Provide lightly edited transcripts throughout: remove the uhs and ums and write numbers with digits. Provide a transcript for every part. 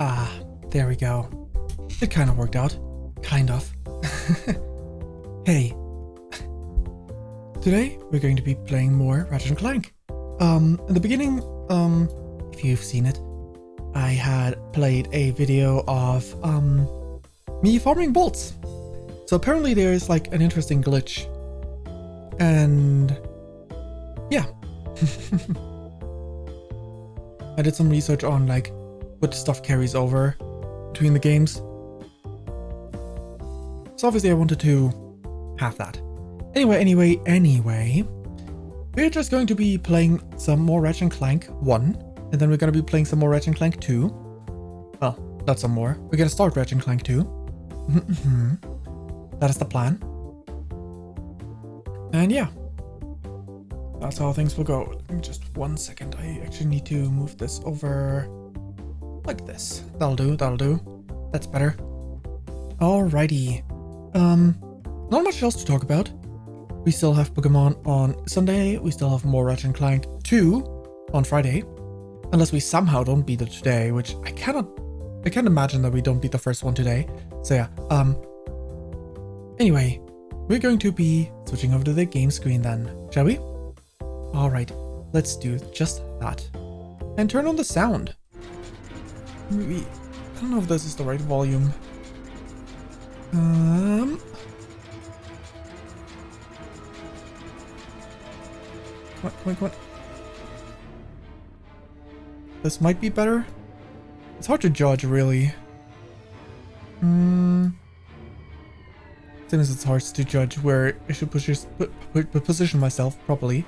Ah, there we go. It kind of worked out. Kind of. Hey. Today, we're going to be playing more Ratchet Clank. In the beginning, if you've seen it, I had played a video of, me farming bolts. So apparently there is like an interesting glitch. And yeah. I did some research on like what stuff carries over between the games. So obviously I wanted to have that. Anyway, we're just going to be playing some more Ratchet Clank 1, and then we're going to be playing some more Ratchet Clank 2. Well, not some more. We're going to start Ratchet Clank 2. That is the plan. And yeah, that's how things will go. Give me just 1 second. I actually need to move this over like this. That'll do. That's better. Alrighty. Not much else to talk about. We still have Pokemon on Sunday. We still have more Ratchet Clank 2 on Friday. Unless we somehow don't beat it today, which I can't imagine that we don't beat the first one today. So yeah, anyway, we're going to be switching over to the game screen then, shall we? Alright, let's do just that. And turn on the sound. Maybe, I don't know if this is the right volume. Come on, come on, come on. This might be better. It's hard to judge, really. Same as it's hard to judge where I should position myself properly.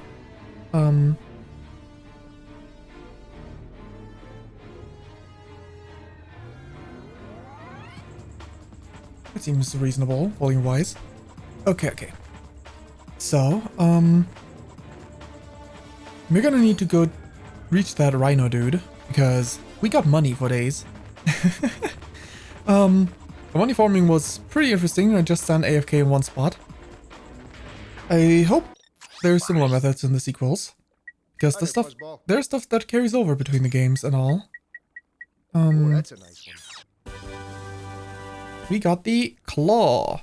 That seems reasonable, volume-wise. Okay. So, we're gonna need to go reach that rhino dude, because we got money for days. The money farming was pretty interesting. I just stand AFK in one spot. I hope there's similar methods in the sequels, because there's stuff that carries over between the games and all. That's a nice one. We got the claw.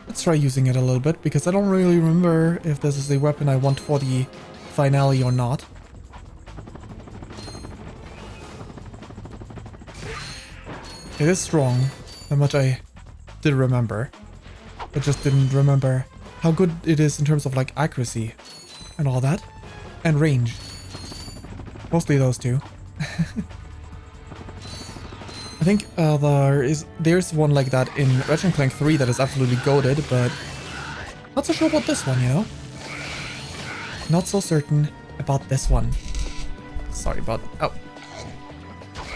Let's try using it a little bit, because I don't really remember if this is a weapon I want for the finale or not. It is strong, how much I did remember. I just didn't remember how good it is in terms of like accuracy and all that. And range. Mostly those two. I think there's one like that in Ratchet Clank 3 that is absolutely goated, but not so sure about this one, you know? Not so certain about this one. Sorry about... Oh.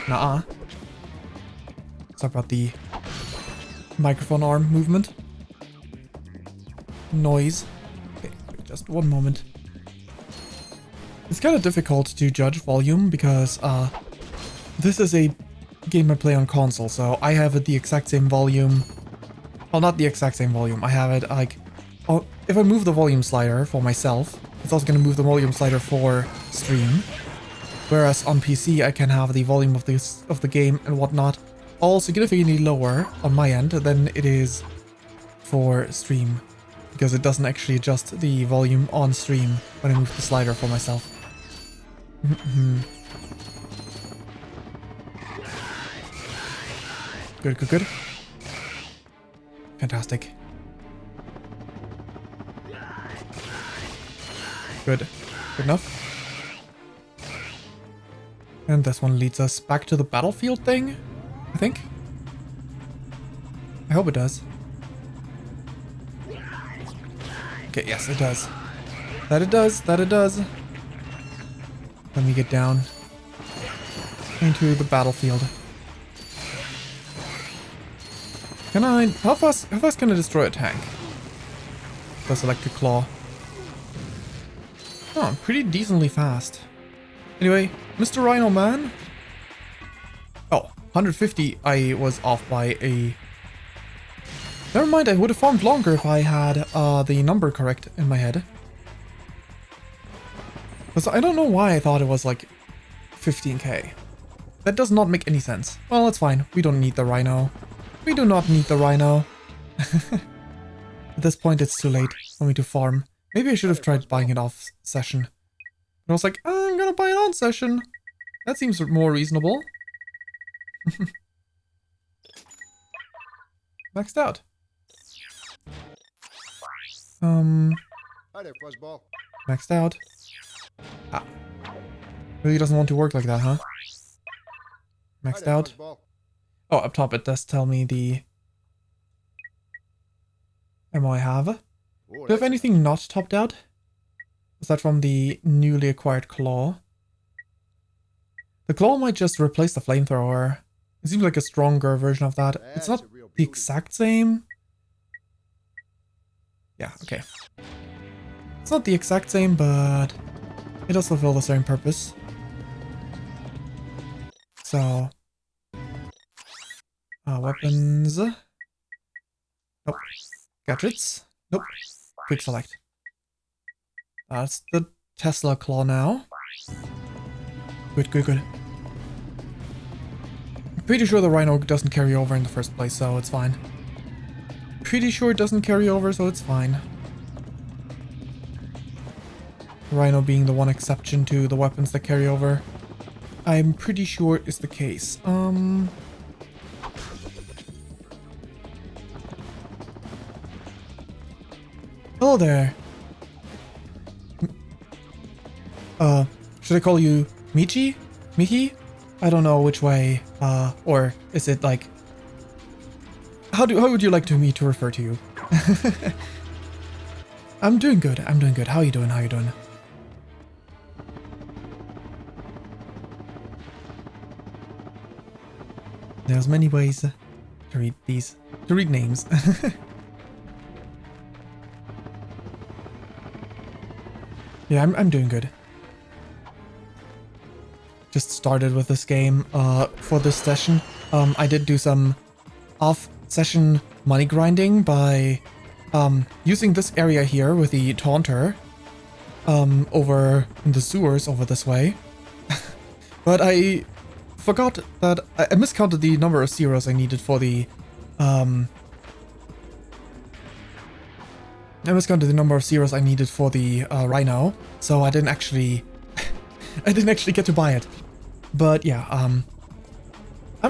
Nuh-uh. Sorry about the microphone arm movement. Noise. Okay, just one moment. It's kind of difficult to judge volume because this is a game I play on console, so I have it the exact same volume. Well, not the exact same volume. I have it like... Oh, if I move the volume slider for myself, it's also going to move the volume slider for stream. Whereas on PC, I can have the volume of the game and whatnot all significantly lower on my end than it is for stream, because it doesn't actually adjust the volume on stream when I move the slider for myself. Good. Fantastic. Good enough. And this one leads us back to the battlefield thing, I think. I hope it does. Okay, yes, it does. That it does. Let me get down into the battlefield. Can I... How fast can I destroy a tank? Does electric claw. Oh, pretty decently fast. Anyway, Mr. Rhino Man. Oh, 150 I was off by a... Never mind, I would have farmed longer if I had the number correct in my head. Because I don't know why I thought it was like 15k. That does not make any sense. Well, it's fine. We don't need the Rhino. We do not need the Rhino. At this point, it's too late for me to farm. Maybe I should have tried buying it off session. But I was like, I'm gonna buy it on session. That seems more reasonable. Maxed out. Hi there, Fuzzball. Maxed out. Ah. Really doesn't want to work like that, huh? Maxed out. Fuzzball. Oh, up top it does tell me the ammo I have. Do I have anything not topped out? Is that from the newly acquired claw? The claw might just replace the flamethrower. It seems like a stronger version of that. It's not the exact same. Yeah, okay. It's not the exact same, but it does fulfill the same purpose. So... weapons. Nope. Gadgets. Nope. Quick select. That's the Tesla claw now. Good. I'm pretty sure the Rhino doesn't carry over in the first place, so it's fine. Pretty sure it doesn't carry over, so it's fine. Rhino being the one exception to the weapons that carry over. I'm pretty sure is the case. Hello there. should I call you Michi? Mihi? I don't know which way, or is it like... How would you like me to refer to you? I'm doing good, I'm doing good. How you doing, how you doing? There's many ways to read these, to read names. Yeah, I'm doing good. Just started with this game for this session. I did do some off-session money grinding by using this area here with the taunter over in the sewers over this way. But I forgot that I miscounted the number of zeros I needed for the rhino, so I didn't actually get to buy it. But yeah, I'm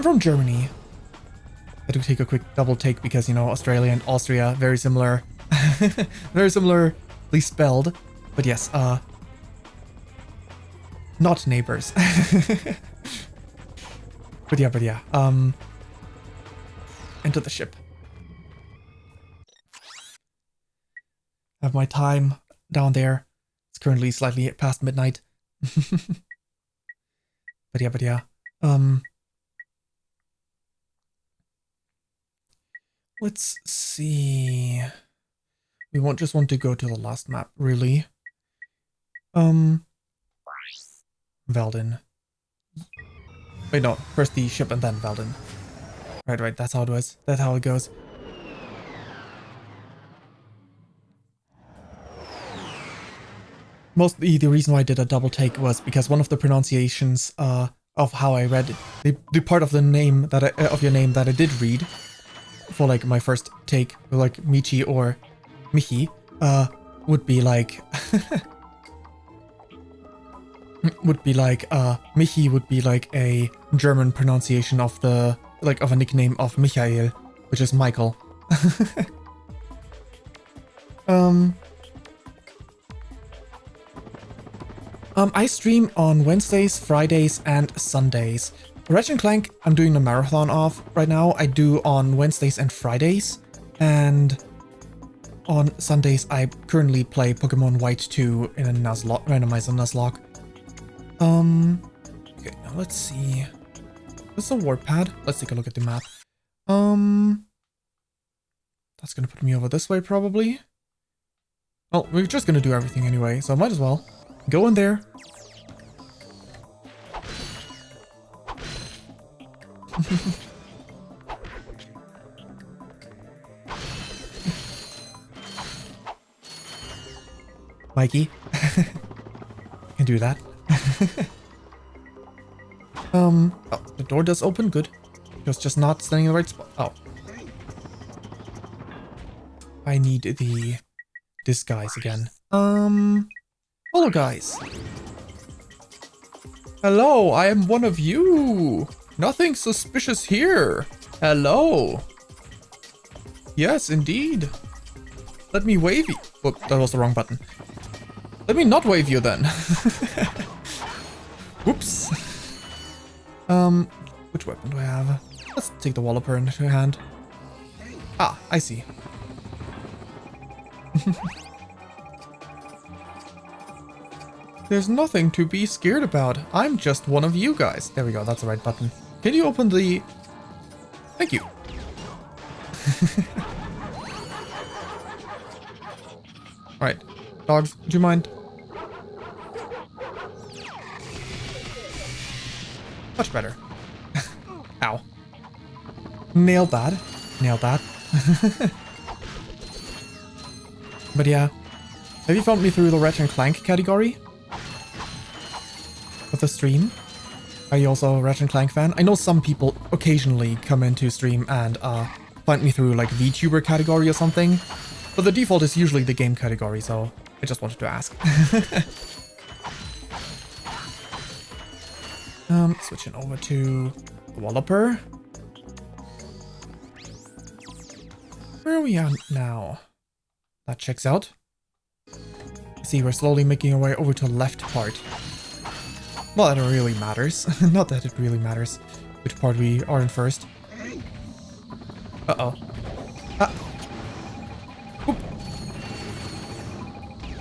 from Germany. I do take a quick double take because, you know, Australia and Austria, very similar. Very similarly spelled. But yes, not neighbors. But yeah, enter the ship. Have my time down there. It's currently slightly past midnight. But yeah. Let's see. We just want to go to the last map, really. Veldin. Wait, no. First the ship and then Veldin. Right. That's how it was. That's how it goes. Mostly the reason why I did a double take was because one of the pronunciations of how I read the part of the name that of your name that I did read for like my first take, like Michi or Michi, would be like Michi would be like a German pronunciation of the of a nickname of Michael, which is Michael. I stream on Wednesdays, Fridays, and Sundays. Ratchet Clank, I'm doing a marathon of right now. I do on Wednesdays and Fridays, and on Sundays I currently play Pokemon White 2 in a Nuzlocke, randomizer Nuzlocke. Okay, now let's see. This is a warp pad. Let's take a look at the map. That's gonna put me over this way probably. Well, we're just gonna do everything anyway, so I might as well go in there. Mikey. Can do that. Oh, the door does open, good. Just not standing in the right spot. Oh. I need the disguise again. Hello guys. Hello, I am one of you. Nothing suspicious here. Hello. Yes, indeed. Let me wave you. Oh, that was the wrong button. Let me not wave you then. Whoops. Which weapon do I have? Let's take the Walloper into hand. Ah, I see. There's nothing to be scared about. I'm just one of you guys. There we go, that's the right button. Can you open the... Thank you. Alright, dogs, do you mind? Much better. Ow. Nailed that. Nailed that. But yeah. Have you found me through the Ratchet Clank category? Of the stream? Are you also a Ratchet Clank fan? I know some people occasionally come into stream and find me through like VTuber category or something. But the default is usually the game category, so I just wanted to ask. Switching over to the Walloper. Where are we at now? That checks out. See, we're slowly making our way over to the left part. Not that it really matters. Not that it really matters which part we are in first. Uh-oh. Ah. Oop.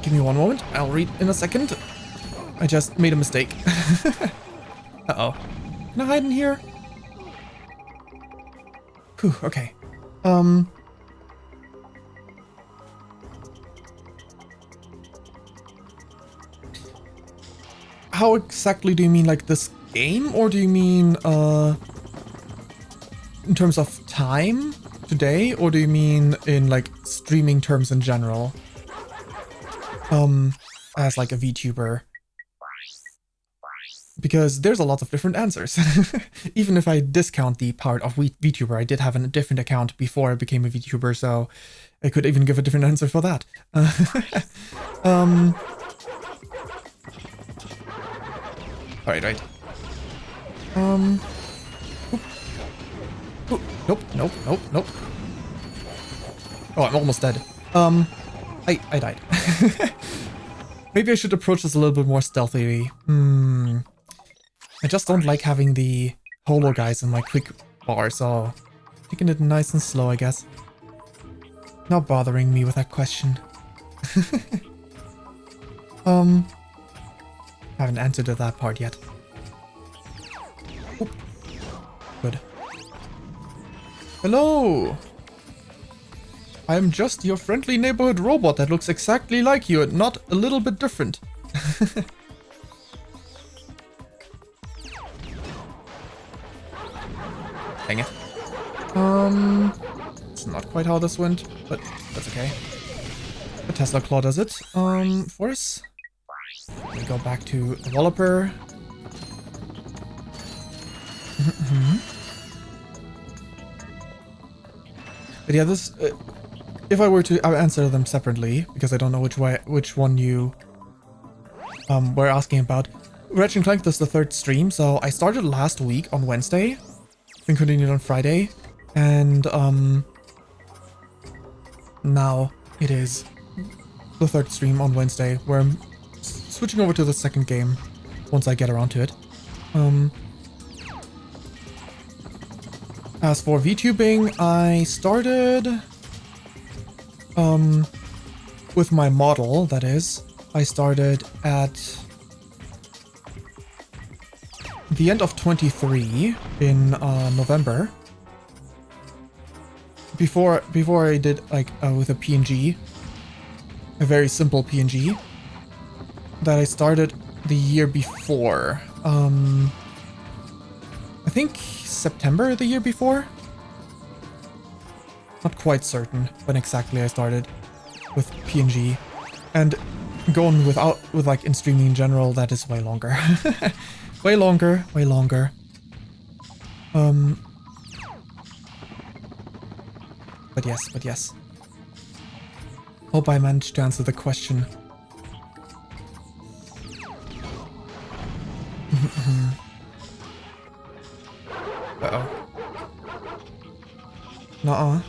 Give me one moment. I'll read in a second. I just made a mistake. Uh-oh. Can I hide in here? Whew, okay. How exactly do you mean, like, this game? Or do you mean, in terms of time today? Or do you mean in, like, streaming terms in general? As, like, a VTuber? Because there's a lot of different answers. Even if I discount the part of VTuber, I did have a different account before I became a VTuber, so I could even give a different answer for that. Right. Oop. Oop. Nope. Oh, I'm almost dead. I died. Maybe I should approach this a little bit more stealthily. I just don't like having the holo guys in my quick bar, so taking it nice and slow, I guess. Not bothering me with that question. Haven't answered to that part yet. Oop. Good. Hello! I am just your friendly neighborhood robot that looks exactly like you and not a little bit different. Dang it. It's not quite how this went, but that's okay. The Tesla Claw does it. Force. We go back to the developer. But yeah, this... if I were to answer them separately, because I don't know which one you were asking about. Ratchet Clank, this is the third stream, so I started last week on Wednesday. Then continued on Friday. And now it is the third stream on Wednesday, where I'm switching over to the second game once I get around to it. As for VTubing, I started with my model, that is. I started at the end of 23 in November. Before I did like with a PNG, a very simple PNG that I started the year before. I think September the year before. Not quite certain when exactly I started with PNG, and going with like in streaming in general, that is way longer. way longer. But yes. Hope I managed to answer the question. Uh-oh. Nuh-uh.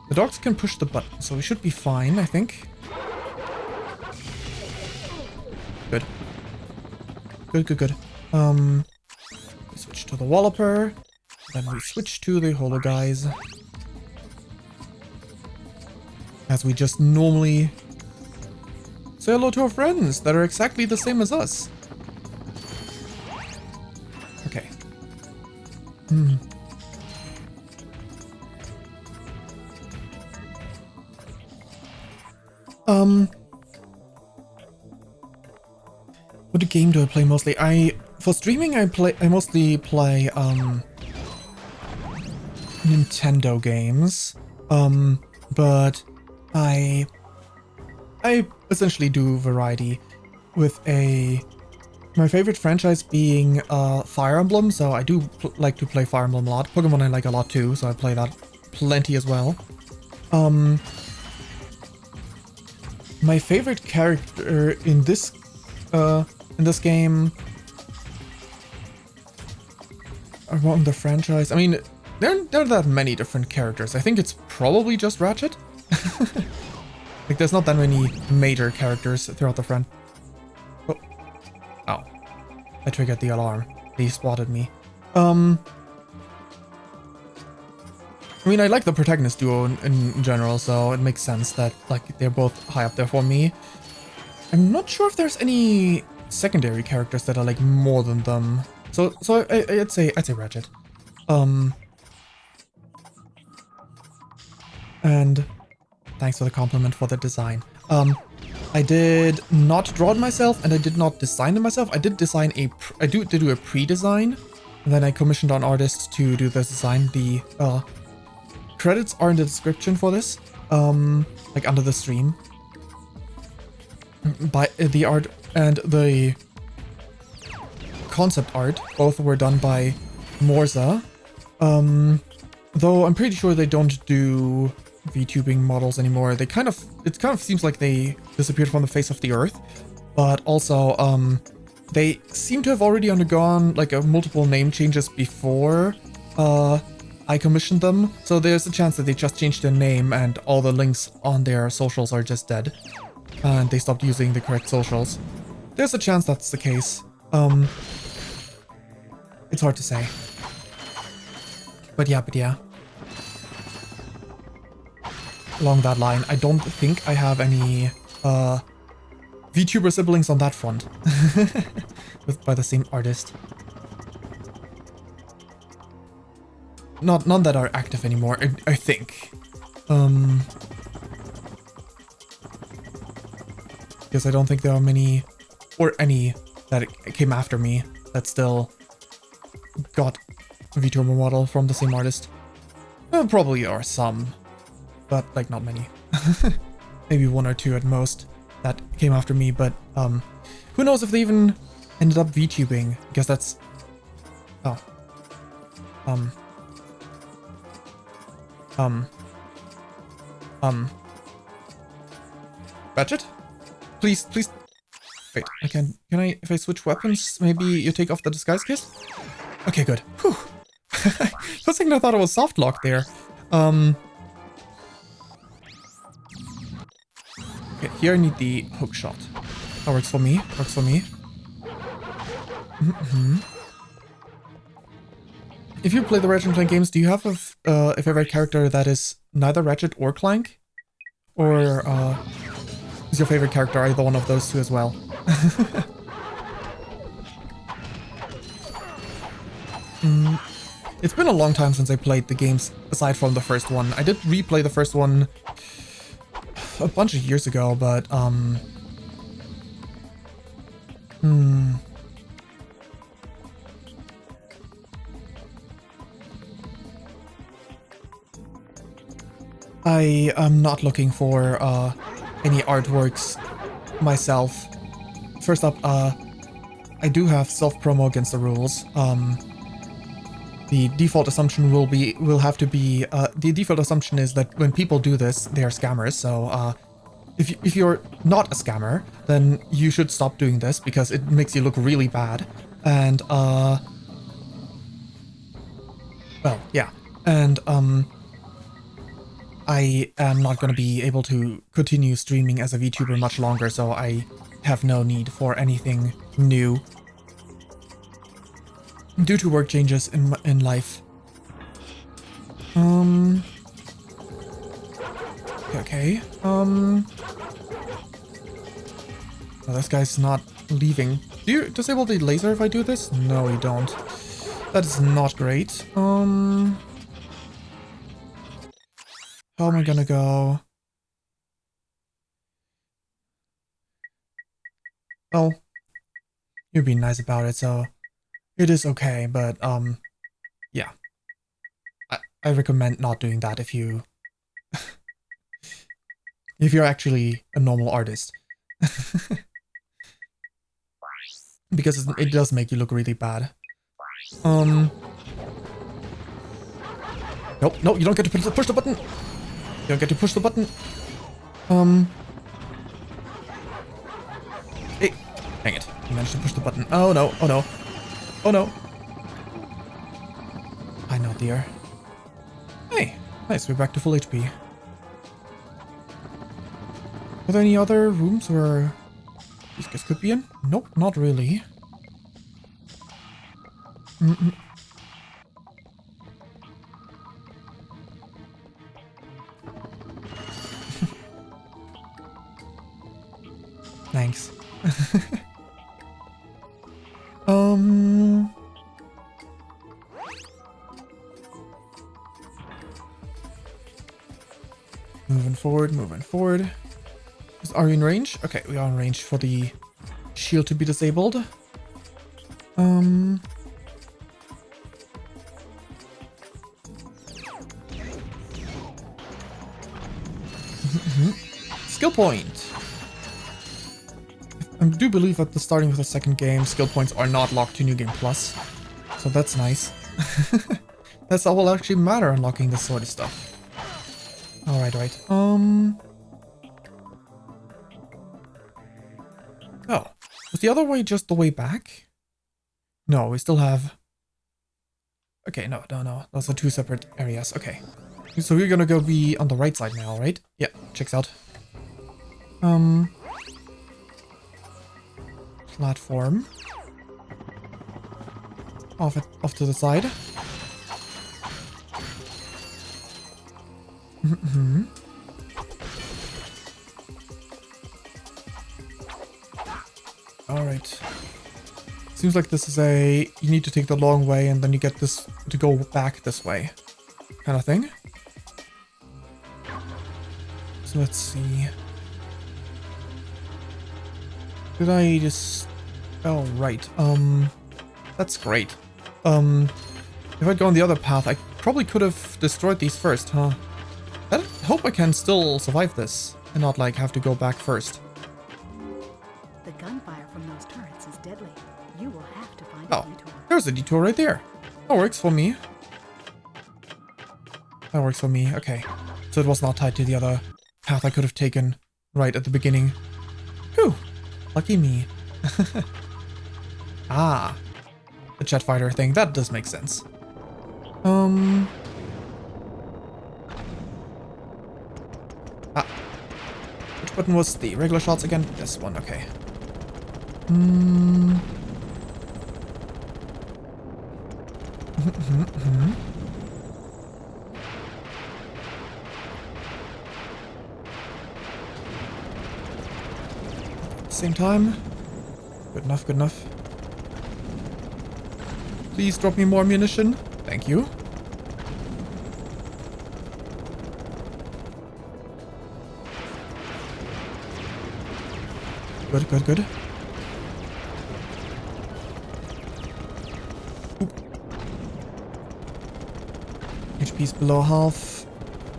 The dogs can push the button, so we should be fine, I think. Good. Good. We switch to the Walloper. Then we switch to the holo guys. As we just normally say hello to our friends that are exactly the same as us. Okay. What game do I play mostly? For streaming I mostly play Nintendo games. But I essentially do variety with my favorite franchise being Fire Emblem, so I do like to play Fire Emblem a lot. Pokemon I like a lot too, so I play that plenty as well. My favorite character in this game around the franchise, I mean, there aren't that many different characters. I think it's probably just Ratchet. Like, there's not that many major characters throughout the front. Oh. Ow. I triggered the alarm. They spotted me. I mean, I like the protagonist duo in general, so it makes sense that, like, they're both high up there for me. I'm not sure if there's any secondary characters that are, like, more than them. So I'd say Ratchet. And thanks for the compliment for the design. I did not draw it myself, and I did not design it myself. I did design I did do a pre-design, and then I commissioned an artist to do the design. The credits are in the description for this, like under the stream. By the art and the concept art, both were done by Morza. Though I'm pretty sure they don't do VTubing models anymore. It kind of seems like they disappeared from the face of the earth. But also, they seem to have already undergone like multiple name changes before I commissioned them. So there's a chance that they just changed their name and all the links on their socials are just dead. And they stopped using the correct socials. There's a chance that's the case. It's hard to say. But yeah. Along that line, I don't think I have any VTuber siblings on that front. By the same artist. None that are active anymore, I think. Because I don't think there are many, or any, that came after me that still got a VTuber model from the same artist. There probably are some, but like not many. Maybe one or two at most that came after me, but who knows if they even ended up VTubing, because that's... Oh. Ratchet? Please. Wait, can I, if I switch weapons, maybe you take off the disguise case? Okay, good. Whew. For a second I thought it was soft lock there. Okay, here I need the hook shot. That works for me. If you play the Ratchet Clank games, do you have a favorite character that is neither Ratchet or Clank? Or is your favorite character either one of those two as well? It's been a long time since I played the games aside from the first one. I did replay the first one a bunch of years ago, but I am not looking for any artworks myself. First up, I do have self-promo against the rules. The default assumption will have to be the default assumption is that when people do this, they are scammers. So if you're not a scammer, then you should stop doing this because it makes you look really bad. And well, yeah, and I am not going to be able to continue streaming as a VTuber much longer, so I have no need for anything new due to work changes in life. Okay. Oh, this guy's not leaving. Do you disable the laser if I do this? No, you don't. That is not great. How am I gonna go? Well, you're being nice about it, so it is okay, but yeah. I recommend not doing that if you if you're actually a normal artist. Because it does make you look really bad. Nope, no, you don't get to push the button. You don't get to push the button. Hey, dang it. You managed to push the button. Oh no, oh no. Oh no. I know, dear. Hey, nice, we're back to full HP. Are there any other rooms where these guys could be in? Nope, not really. Mm-mm. Thanks. Moving forward, moving forward. Are we in range? Okay, we are in range for the shield to be disabled. Skill point. I do believe at the starting of the second game, skill points are not locked to New Game Plus. So that's nice. That's all will actually matter unlocking this sort of stuff. Alright, right. Oh. Was the other way just the way back? No, we still have... Okay, no. Those are two separate areas. Okay. So we're gonna go be on the right side now, right? Yeah, checks out. Platform. Off to the side. Alright. Seems like this is a... You need to take the long way and then you get this to go back this way. Kind of thing. So let's see. Did I just... Oh, right. That's great. If I'd gone the other path, I probably could have destroyed these first, huh? I hope I can still survive this and not, like, have to go back first. The gunfire from those turrets is deadly. You will have to find a detour. There's a detour right there. That works for me. That works for me. Okay. So it was not tied to the other path I could have taken right at the beginning. Whew. Lucky me. Ah. The jet fighter thing. That does make sense. Which button was the regular shots again? This one, okay. Same time. Good enough, good enough. Please drop me more ammunition. Thank you. Good, good, good. Oop. HP's below half.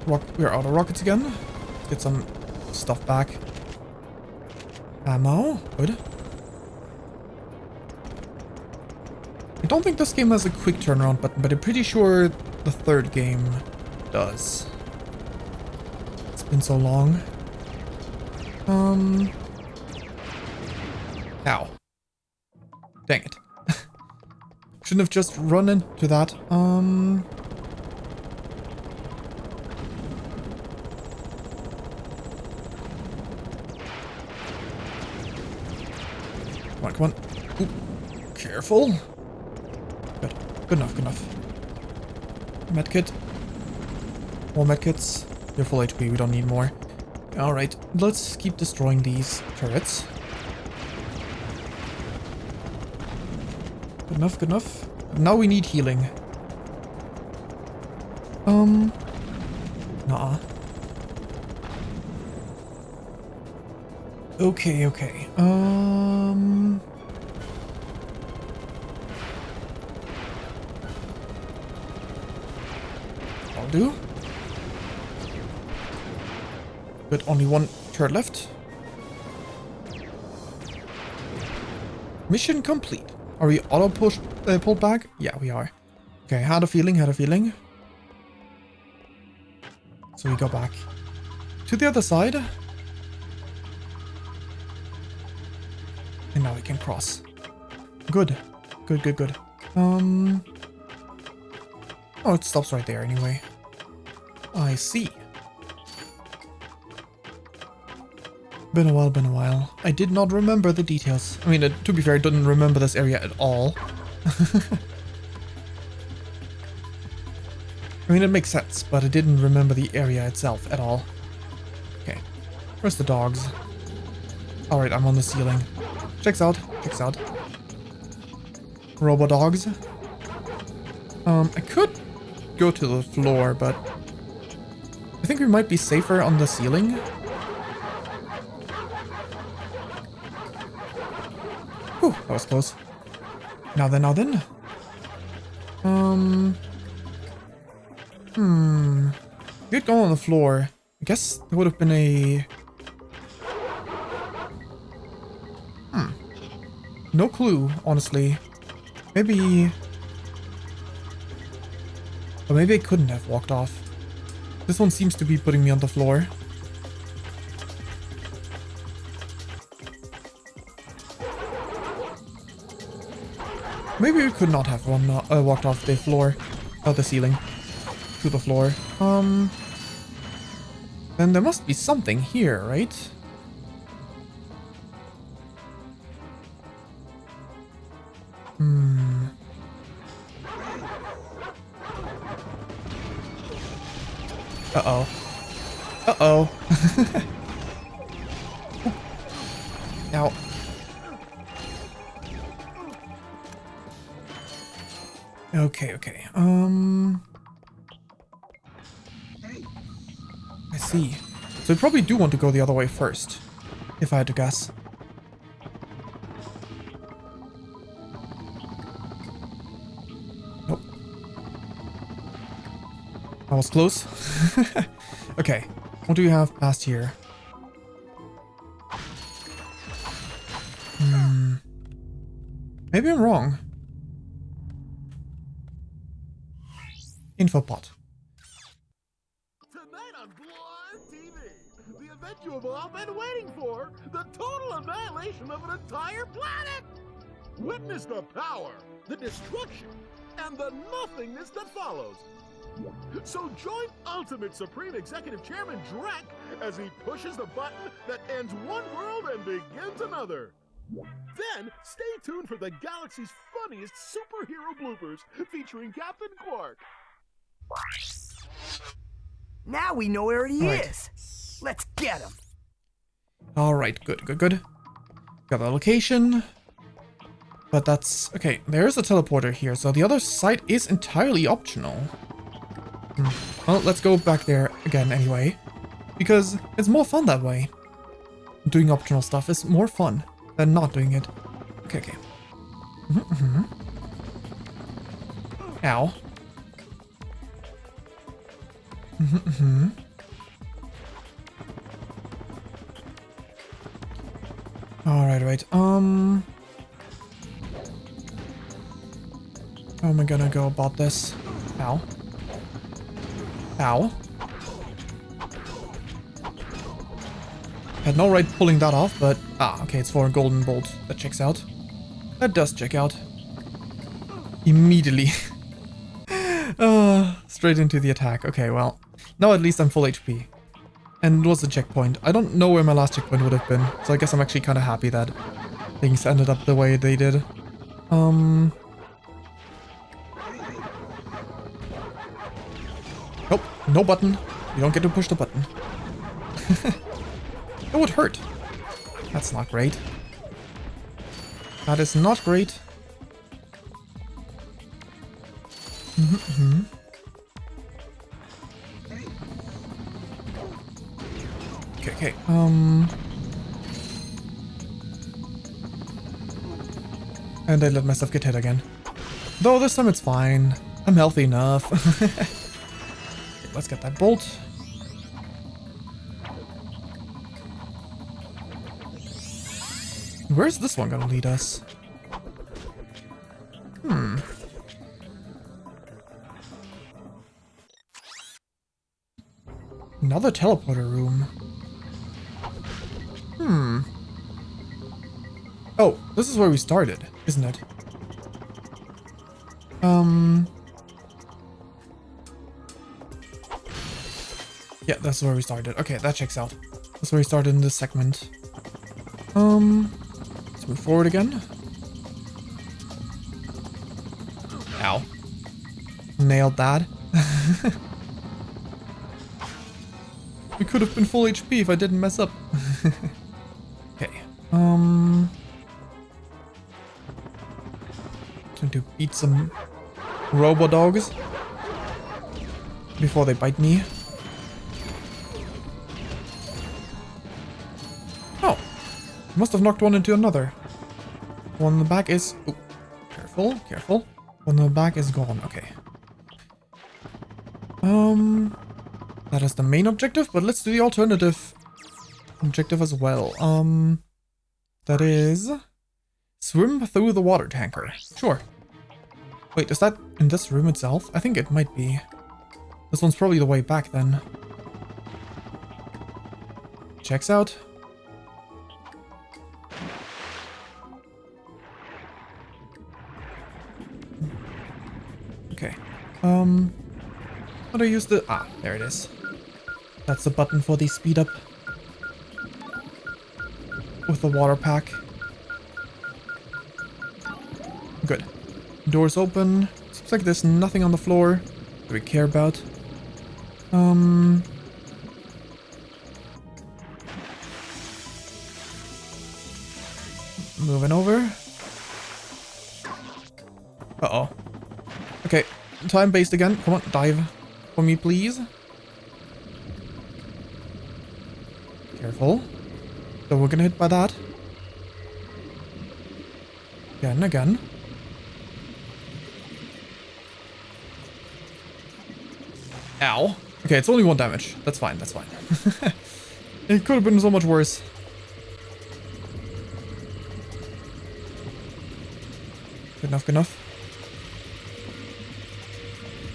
We're out of rockets again. Let's get some stuff back. Ammo. Good. I don't think this game has a quick turnaround button, but I'm pretty sure the third game does. It's been so long. Ow. Dang it. Shouldn't have just run into that. Come on, come on. Ooh, careful. Good. Good enough, good enough. Medkit. More medkits. You're full HP, we don't need more. Alright, let's keep destroying these turrets. Good enough, good enough. Now we need healing. Nah. Okay, okay. I'll do. But only one turret left. Mission complete. Are we auto pulled back? Yeah, we are. Okay, had a feeling. So we go back to the other side. And now we can cross. Good. Good, good, good. Oh, it stops right there anyway. I see. Been a while. I did not remember the details. I mean, to be fair, I didn't remember this area at all. I mean, it makes sense, but I didn't remember the area itself at all. Okay. Where's the dogs? Alright, I'm on the ceiling. Checks out. Checks out. Robo dogs. I could go to the floor, but I think we might be safer on the ceiling. Whew, that was close. Now then, now then. We could go on the floor. I guess there would have been a... No clue, honestly. Maybe... Or maybe I couldn't have walked off. This one seems to be putting me on the floor. Maybe we could not have walked off the floor. Or the ceiling. To the floor. Then there must be something here, right? Uh-oh. Uh-oh. Ow. Okay, okay. I see. So I probably do want to go the other way first, if I had to guess. Nope. That was close. Okay, what do we have past here? Maybe I'm wrong. Info pot. Tonight on Blind TV, the event you have all been waiting for, the total annihilation of an entire planet! Witness the power, the destruction, and the nothingness that follows. So join Ultimate Supreme Executive Chairman Drek as he pushes the button that ends one world and begins another. Then, stay tuned for the galaxy's funniest superhero bloopers featuring Captain Quark. Now we know where he Right. is. Let's get him. Alright, good, good, good. Got the location. But that's... Okay, there's a teleporter here, so the other site is entirely optional. Well, let's go back there again anyway. Because it's more fun that way. Doing optional stuff is more fun than not doing it. Okay, okay. Ow. Alright, right. How am I gonna go about this? Ow. Ow. Had no right pulling that off, but... Ah, okay, it's for a golden bolt. That checks out. That does check out. Immediately. Straight into the attack. Okay, well. Now at least I'm full HP. And it was a checkpoint. I don't know where my last checkpoint would have been, so I guess I'm actually kind of happy that things ended up the way they did. Nope, no button. You don't get to push the button. It would hurt. That's not great. That is not great. Okay, okay. And I let myself get hit again. Though this time it's fine. I'm healthy enough. Okay, let's get that bolt. Where's this one gonna lead us? Another teleporter room. Oh, this is where we started, isn't it? Yeah, that's where we started. Okay, that checks out. That's where we started in this segment. Let's move forward again. Ow. Nailed that. We could have been full HP if I didn't mess up. Okay. Trying to beat some robo dogs before they bite me. Oh, must have knocked one into another. One in the back is... Oh, careful, careful. One in the back is gone. Okay. That is the main objective, but let's do the alternative objective as well. That is... swim through the water tanker. Sure. Wait, is that in this room itself? I think it might be. This one's probably the way back then. Checks out. Okay. How do I use the... Ah, there it is. That's the button for the speed up. With the water pack. Good. Doors open. Seems like there's nothing on the floor that we care about. Moving over. Uh-oh. Okay, time-based again. Come on, dive for me, please. Careful. So we're gonna hit by that. Again. Ow. Okay, it's only 1 damage. That's fine, that's fine. It could have been so much worse. Good enough, good enough.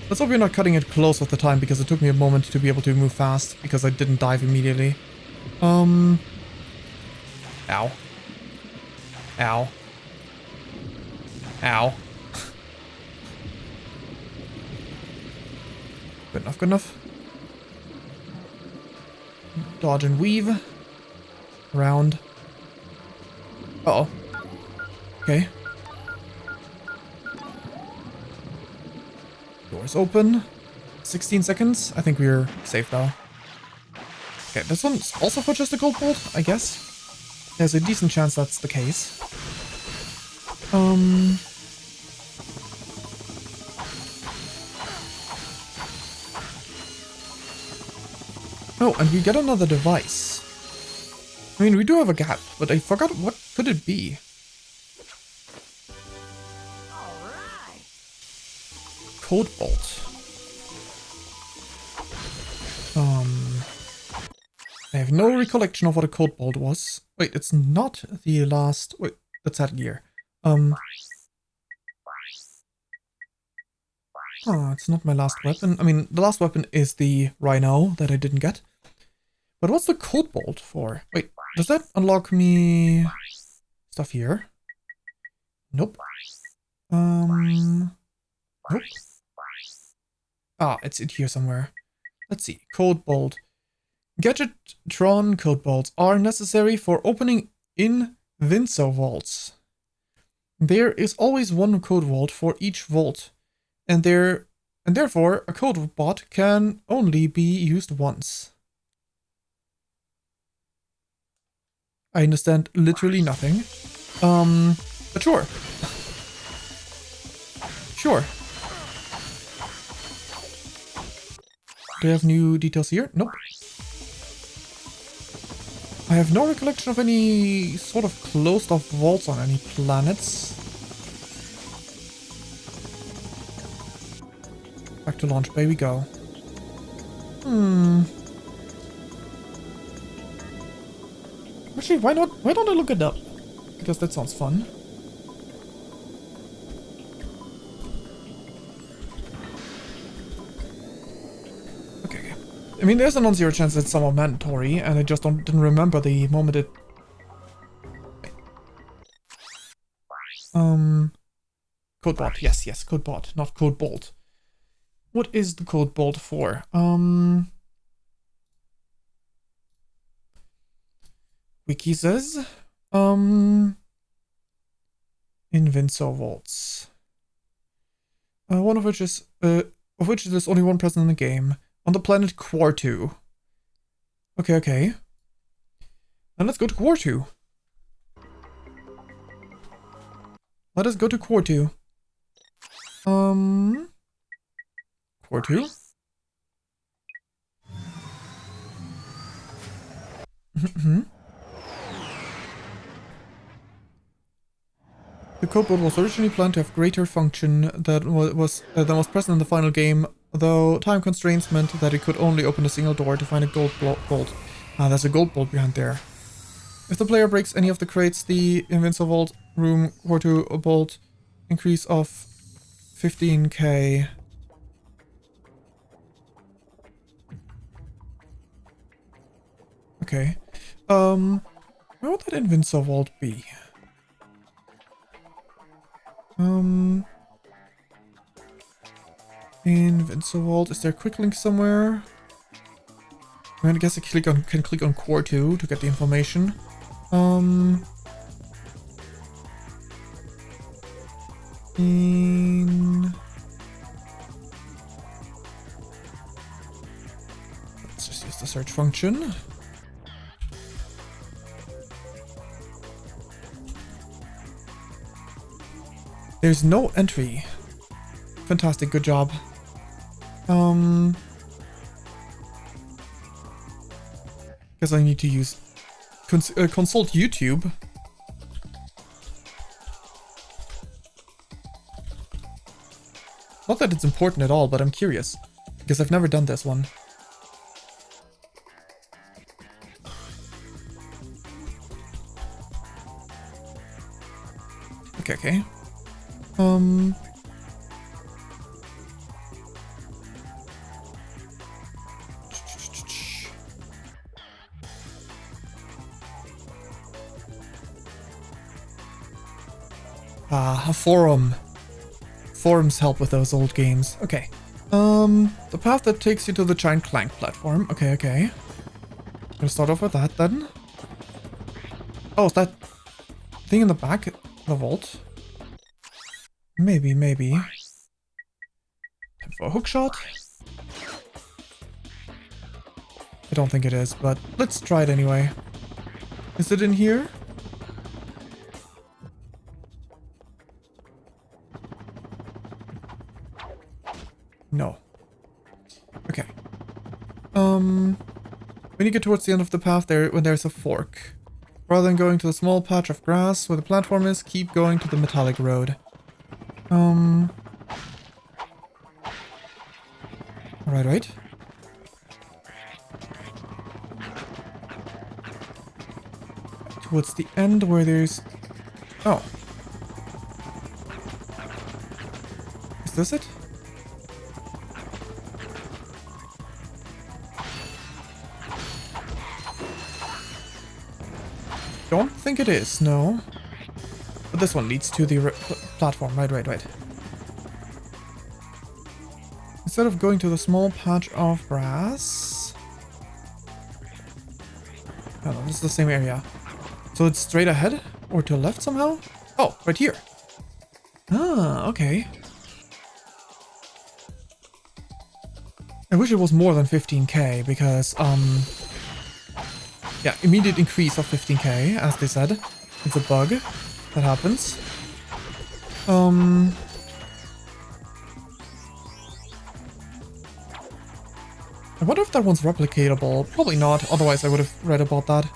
Let's hope you're not cutting it close with the time, because it took me a moment to be able to move fast, because I didn't dive immediately. Ow. Ow. Ow. Good enough, good enough. Dodge and weave. Around. Uh-oh. Okay. Doors open. 16 seconds. I think we're safe now. Okay, this one's also for just a gold bolt, I guess. There's a decent chance that's the case. Oh, and we get another device. I mean, we do have a gap, but I forgot what could it be. Alright. Code bolt. I have no recollection of what a code bolt was. Wait, it's not the last... Wait, that's that gear. Oh, it's not my last weapon. I mean, the last weapon is the Rhino that I didn't get. But what's the code bolt for? Wait, does that unlock me stuff here? Nope. Nope. Ah, it's here somewhere. Let's see. Code bolt. Gadgetron code bolts are necessary for opening Invinso vaults. There is always one code vault for each vault, and therefore a code bot can only be used once. I understand literally nothing. But sure. Sure. Do you have new details here? Nope. I have no recollection of any sort of closed off vaults on any planets. Back to launch bay we go. Actually, why don't I look it up? Because that sounds fun. Okay. I mean, there's a non-zero chance that some are mandatory, and I just didn't remember the moment it... Code bot. Yes, code bot, not code bolt. What is the code bolt for? Wiki says, Invinso vaults. One of which is of which there's only one present in the game, on the planet Quartu. Okay, okay. Then let's go to Quartu. Let us go to Quartu. Quartu? The codeboard was originally planned to have greater function than was present in the final game, though time constraints meant that it could only open a single door to find a gold bolt. Ah, there's a gold bolt behind there. If the player breaks any of the crates, the Invincible Room Quartu bolt increase of 15k. Okay. Where would that Invincible Vault be? Invincible Vault. Is there a quick link somewhere? I mean, I guess I can click on Quartu to get the information. Let's just use the search function. There's no entry. Fantastic, good job. Guess I need to use consult YouTube. Not that it's important at all, but I'm curious because I've never done this one. Okay, okay. A forum. Forums help with those old games. Okay. The path that takes you to the giant Clank platform. Okay, okay. Gonna start off with that then. Oh, is that thing in the back of the vault? Maybe, maybe. Time for a hook shot. I don't think it is, but let's try it anyway. Is it in here? No. Okay. When you get towards the end of the path when there's a fork. Rather than going to the small patch of grass where the platform is, keep going to the metallic road. Right. Towards the end where there's... Oh. Is this it? Don't think it is, no. But this one leads to the platform. Right. Instead of going to the small patch of grass... Oh no, this is the same area. So it's straight ahead? Or to the left somehow? Oh, right here. Ah, okay. I wish it was more than 15k, because, yeah, immediate increase of 15k, as they said. It's a bug that happens. I wonder if that one's replicatable. Probably not, otherwise I would have read about that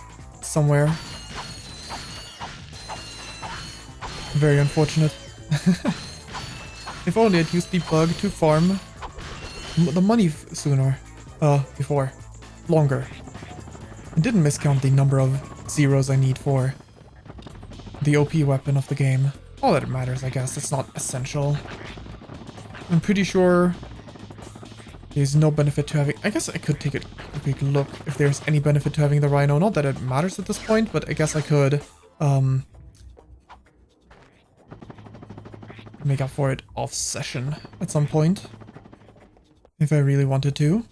somewhere. Very unfortunate. If only I'd used the bug to farm the money sooner. Before. Longer. I didn't miscount the number of zeros I need for the OP weapon of the game. All that matters, I guess. It's not essential. I'm pretty sure there's no benefit to having... I guess I could take a quick look if there's any benefit to having the Rhino. Not that it matters at this point, but I guess I could make up for it off session at some point. If I really wanted to.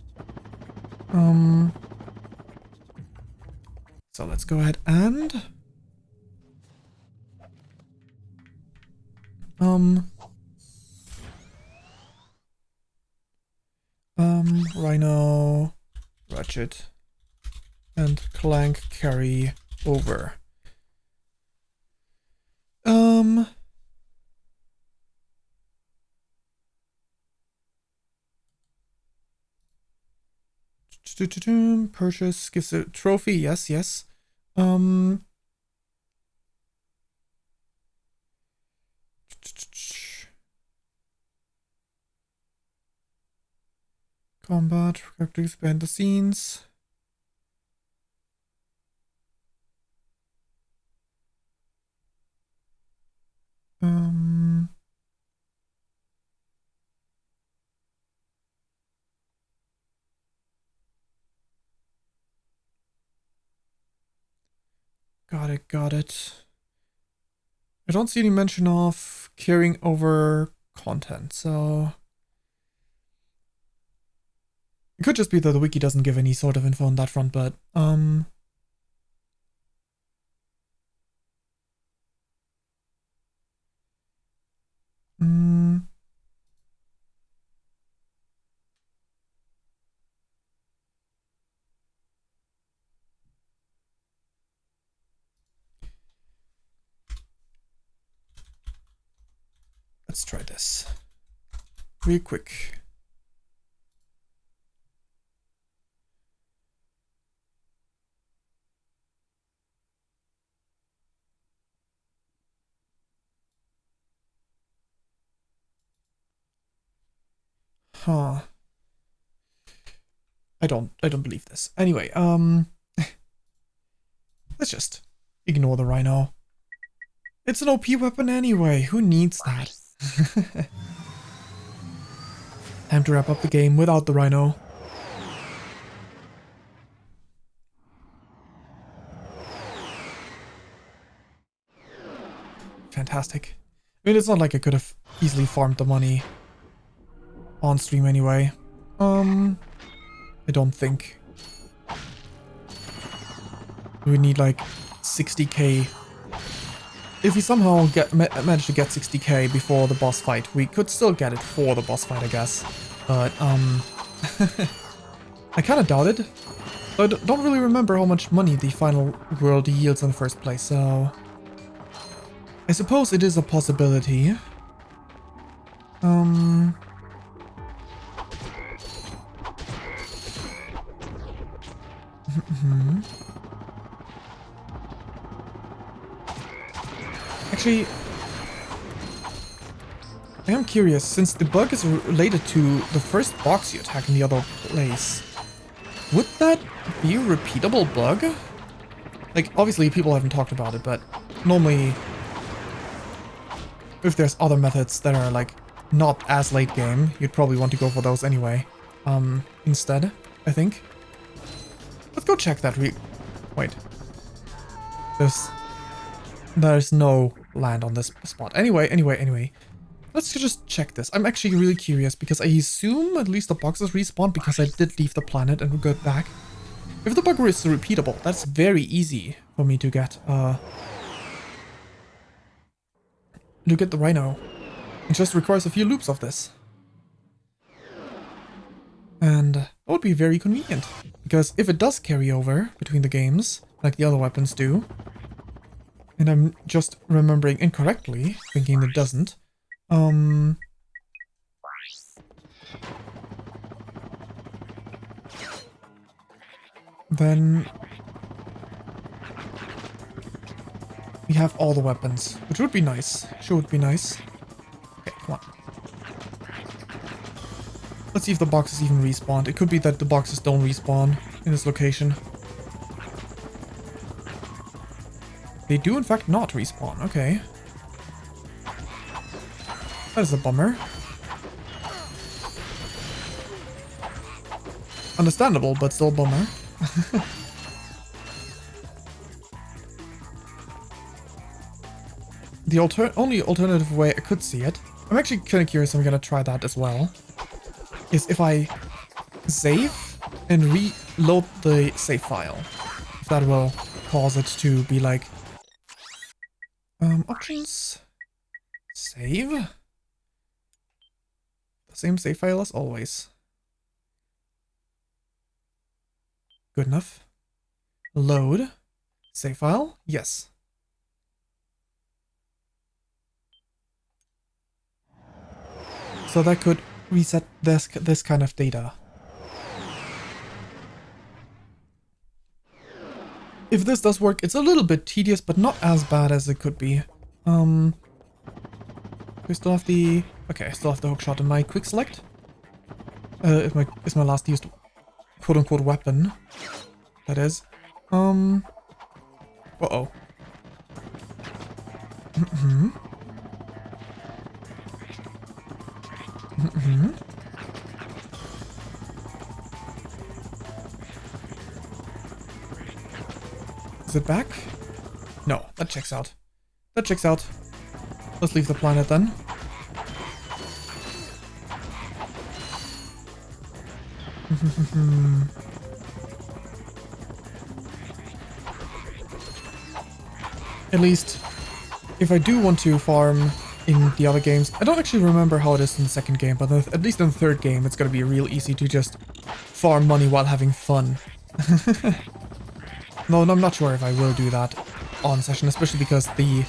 So let's go ahead and... Rhino, Ratchet, and Clank carry over. Purchase gives a trophy. Yes, yes. Combat, characters behind the scenes. Got it. I don't see any mention of carrying over content, so it could just be that the wiki doesn't give any sort of info on that front, but let's try this real quick. Huh. I don't believe this. Anyway, let's just ignore the Rhino. It's an OP weapon anyway. Who needs that? Time to wrap up the game without the Rhino. Fantastic. I mean, it's not like I could have easily farmed the money on stream anyway. I don't think. We need like 60k. If we somehow manage to get 60k before the boss fight, we could still get it for the boss fight, I guess. But, I kind of doubt it. I don't really remember how much money the final world yields in the first place, so I suppose it is a possibility. Actually, I am curious, since the bug is related to the first box you attack in the other place, would that be a repeatable bug? Like, obviously people haven't talked about it, but normally, if there's other methods that are like not as late game, you'd probably want to go for those anyway. Instead, I think. Let's go check that wait. There's no land on this spot. Anyway. Let's just check this. I'm actually really curious because I assume at least the boxes respawn because I did leave the planet and go back. If the bug is repeatable, that's very easy for me to get the Rhino. It just requires a few loops of this. And that would be very convenient. Because if it does carry over between the games, like the other weapons do, and I'm just remembering incorrectly, thinking it doesn't, then we have all the weapons, which would be nice. Sure would be nice. Okay, come on. Let's see if the boxes even respawn. It could be that the boxes don't respawn in this location. They do in fact not respawn, okay. That is a bummer. Understandable, but still a bummer. The only alternative way I could see it, I'm actually kind of curious, I'm gonna try that as well, is if I save and reload the save file. If that will cause it to be like... options... Save? The same save file as always. Good enough. Load. Save file. Yes. So that could reset this kind of data. If this does work, it's a little bit tedious, but not as bad as it could be. We still have the... Okay, I still have the hookshot in my quick select. Is my last used quote-unquote weapon. That is. Uh-oh. Is it back? No, that checks out. That checks out. Let's leave the planet then. At least, if I do want to farm in the other games, I don't actually remember how it is in the second game, but at least in the third game, it's gonna be real easy to just farm money while having fun. No, I'm not sure if I will do that on session, especially because the,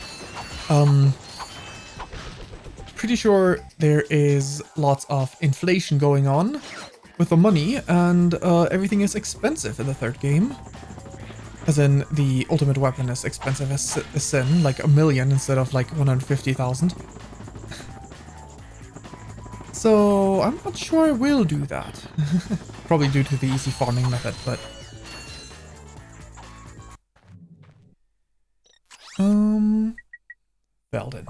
pretty sure there is lots of inflation going on with the money, and everything is expensive in the third game. As in, the ultimate weapon is expensive as sin, like 1 million instead of like 150,000. So, I'm not sure I will do that. Probably due to the easy farming method, but... Belden.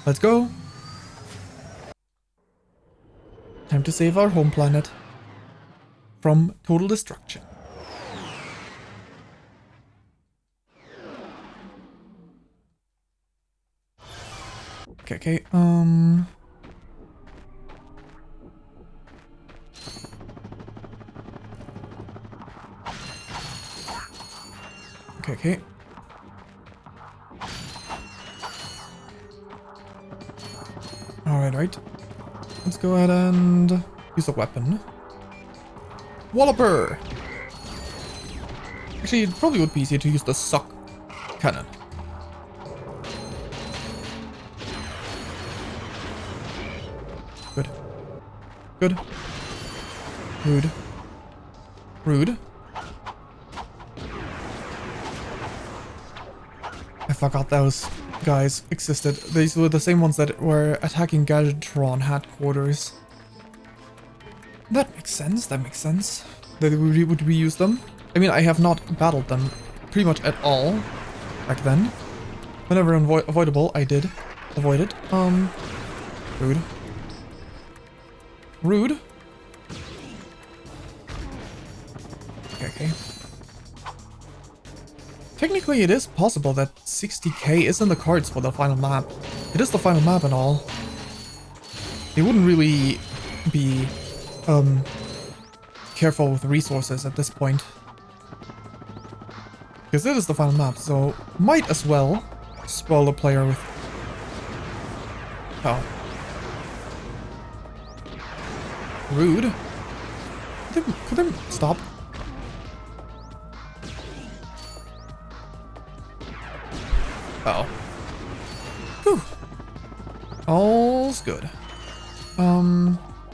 Let's go! Time to save our home planet from total destruction. Okay, Okay. Alright. Let's go ahead and use a weapon. Walloper! Actually, it probably would be easier to use the suck cannon. Good. Rude. I forgot those guys existed. These were the same ones that were attacking Gadgetron headquarters. That makes sense. That would reuse them. I mean, I have not battled them pretty much at all back then. Whenever avoidable, I did avoid it. Rude. Okay. Technically, it is possible that 60k is in the cards for the final map. It is the final map and all. They wouldn't really be careful with resources at this point. Because it is the final map, so might as well spoil the player with... Oh. Rude. Could they stop? Uh-oh. Whew. All's good.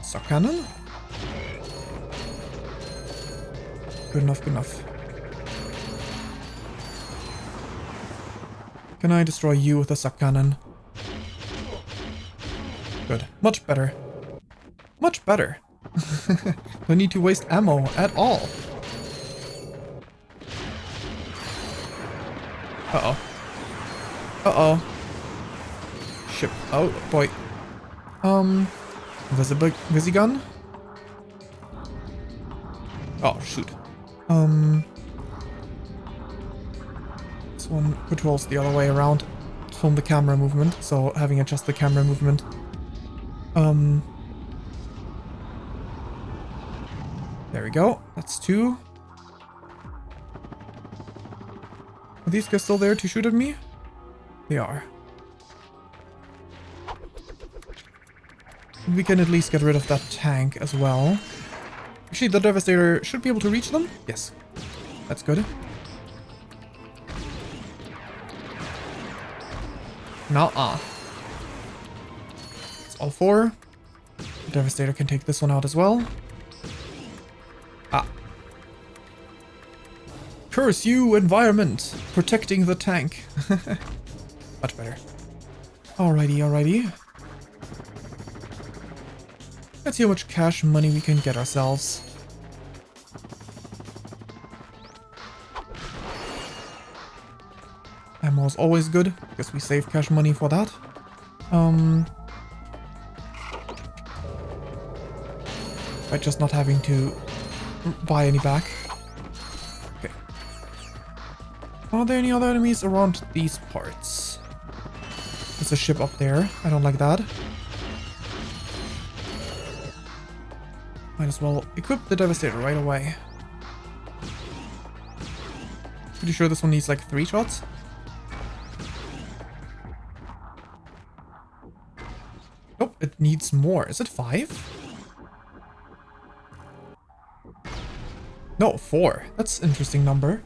Suck cannon? Good enough. Can I destroy you with a suck cannon? Good. Much better. No need to waste ammo at all. Uh-oh. Ship. Oh, boy. Visigun? Oh, shoot. This one patrols the other way around to film the camera movement, so having adjust the camera movement. There we go. That's 2. Are these guys still there to shoot at me? They are. We can at least get rid of that tank as well. Actually, the Devastator should be able to reach them. Yes. That's good. Nuh-uh. It's all 4. The Devastator can take this one out as well. Ah. Curse you, environment! Protecting the tank. Much better. Alrighty, alrighty. Let's see how much cash money we can get ourselves. Ammo is always good, because we save cash money for that. By just not having to buy any back. Okay. Are there any other enemies around these parts? There's a ship up there. I don't like that. Might as well equip the Devastator right away. Pretty sure this one needs like 3 shots. Nope, it needs more. Is it 5? No, 4. That's an interesting number.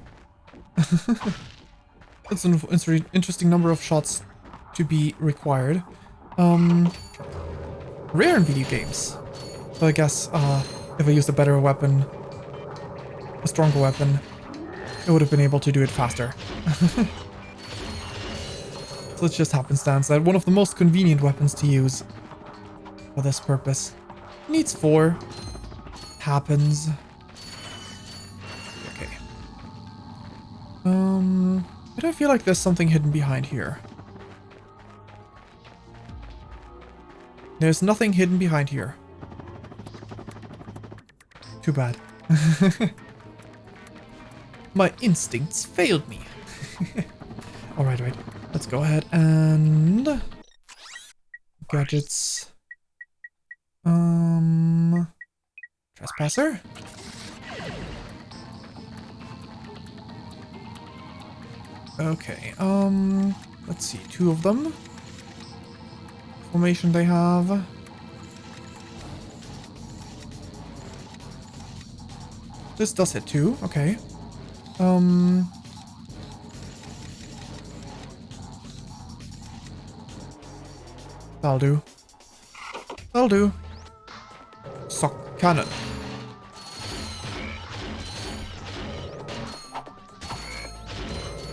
That's an interesting number of shots to be required. Rare in video games. So I guess if I used a better weapon, a stronger weapon, it would have been able to do it faster. So it just happenstance that one of the most convenient weapons to use for this purpose needs 4. Happens. Okay. I don't feel like there's something hidden behind here. There's nothing hidden behind here. Too bad. My instincts failed me. Alright, right. Let's go ahead and... Gadgets. Trespasser? Okay, let's see, 2 of them. Formation they have. This does hit 2, okay. That'll do. That'll do. Sock cannon.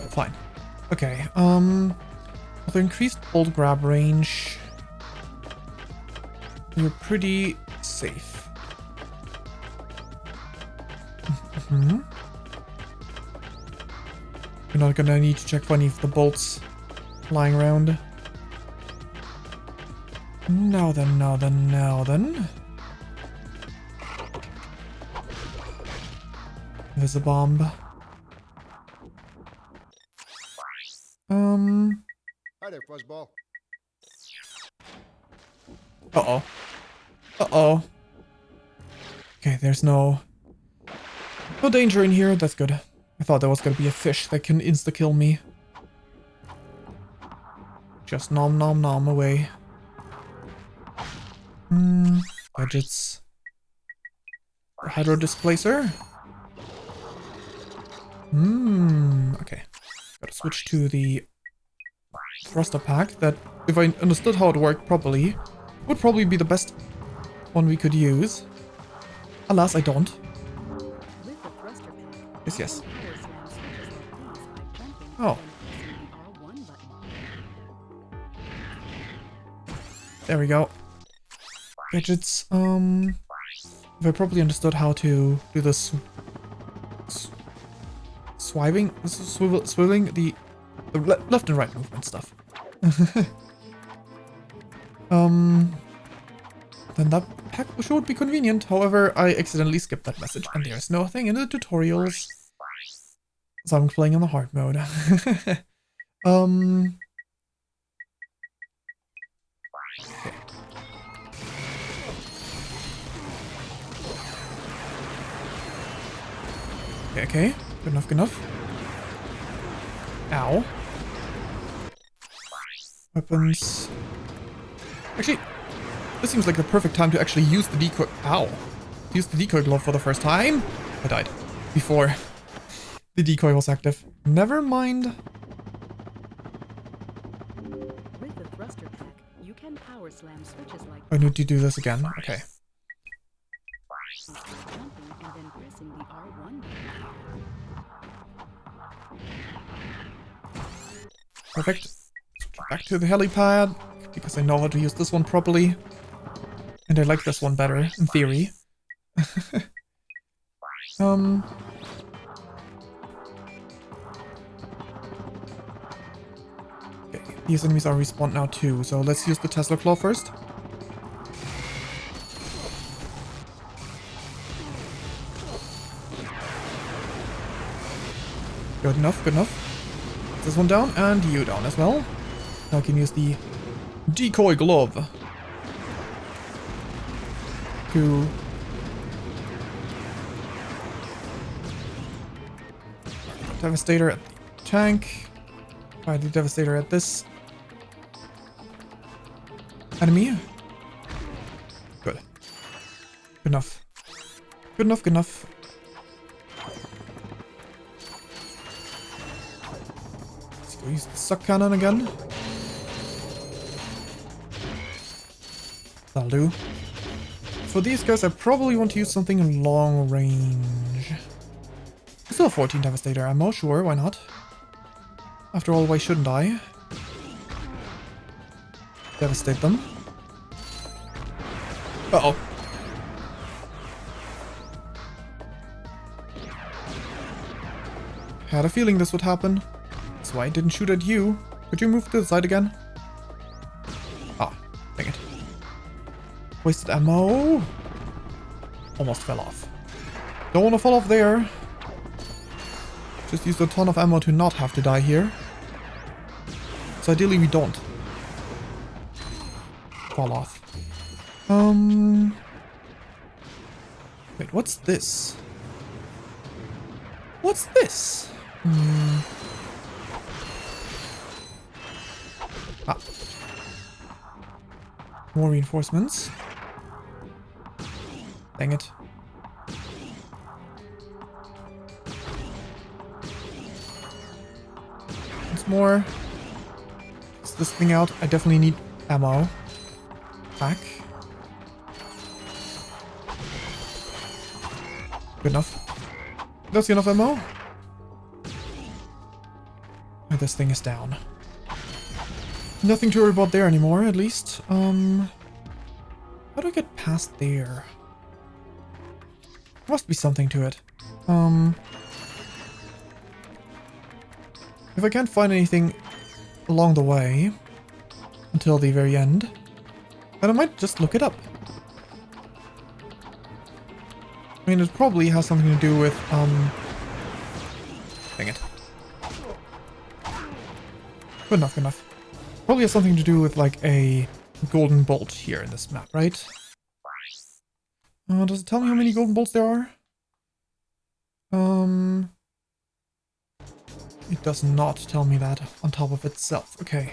Fine. Okay, with increased bolt grab range, you're pretty safe. You're not gonna need to check for any of the bolts lying around. Now then, now then, now then. There's a bomb. Hi there, Fuzzball. Uh-oh. Uh-oh. Okay, there's no danger in here. That's good. I thought there was gonna be a fish that can insta-kill me. Just nom nom nom away. Gadgets. Hydro displacer. Okay. Gotta switch to the thruster pack that, if I understood how it worked properly, would probably be the best one we could use. Alas, I don't. With the thruster pack, Yes, yes. power slams switches like these by jumping Oh. and pressing the R1 button. There we go. Gadgets, if I properly understood how to do this swiveling the left and right movement stuff. Then that pack should be convenient. However, I accidentally skipped that message and there's nothing in the tutorials. So I'm playing on the hard mode. Okay. Okay, good enough, good enough. Ow. Weapons. Actually, this seems like the perfect time to actually use the decoy. Ow. use the decoy glove for the first time. I died before the decoy was active. Never mind. With the thruster pack, you can power slam switches like I need to do this again. Okay. jumping and then pressing the R1 button. Perfect. Switch back to the helipad, because I know how to use this one properly. And I like this one better, in theory. Okay, these enemies are respawned now too, so let's use the Tesla Claw first. Good enough, good enough. This one down, and you down as well. Now I can use the decoy glove to Devastator at the tank. Fire the Devastator at this enemy. Good. Good enough. Good enough, good enough. Let's go use the suck cannon again. That'll do. For these guys, I probably want to use something in long range. Still 14 Devastator ammo, sure, why not? After all, why shouldn't I? Devastate them. Uh-oh. Had a feeling this would happen. That's why I didn't shoot at you. Could you move to the side again? Ah, dang it. Wasted ammo. Almost fell off. Don't want to fall off there. Just used a ton of ammo to not have to die here. So ideally we don't fall off. Wait, what's this? What's this? Ah. More reinforcements. Dang it. Once more. Test this thing out. I definitely need ammo. Back. Good enough. That's enough ammo. And this thing is down. Nothing to worry about there anymore, at least. How do I get past there? Must be something to it. If I can't find anything along the way until the very end, then I might just look it up. I mean, it probably has something to do with, dang it. Good enough, good enough. Probably has something to do with, like, a golden bolt here in this map, right? Does it tell me how many golden bolts there are? It does not tell me that on top of itself. Okay.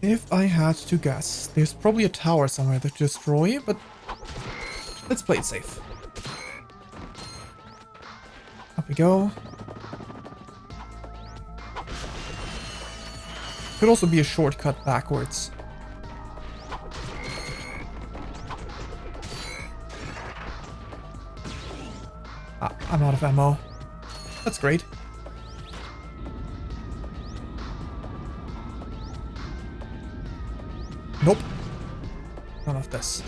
If I had to guess, there's probably a tower somewhere to destroy, but let's play it safe. Up we go. Could also be a shortcut backwards. Ah, I'm out of ammo. That's great. Nope. None of this.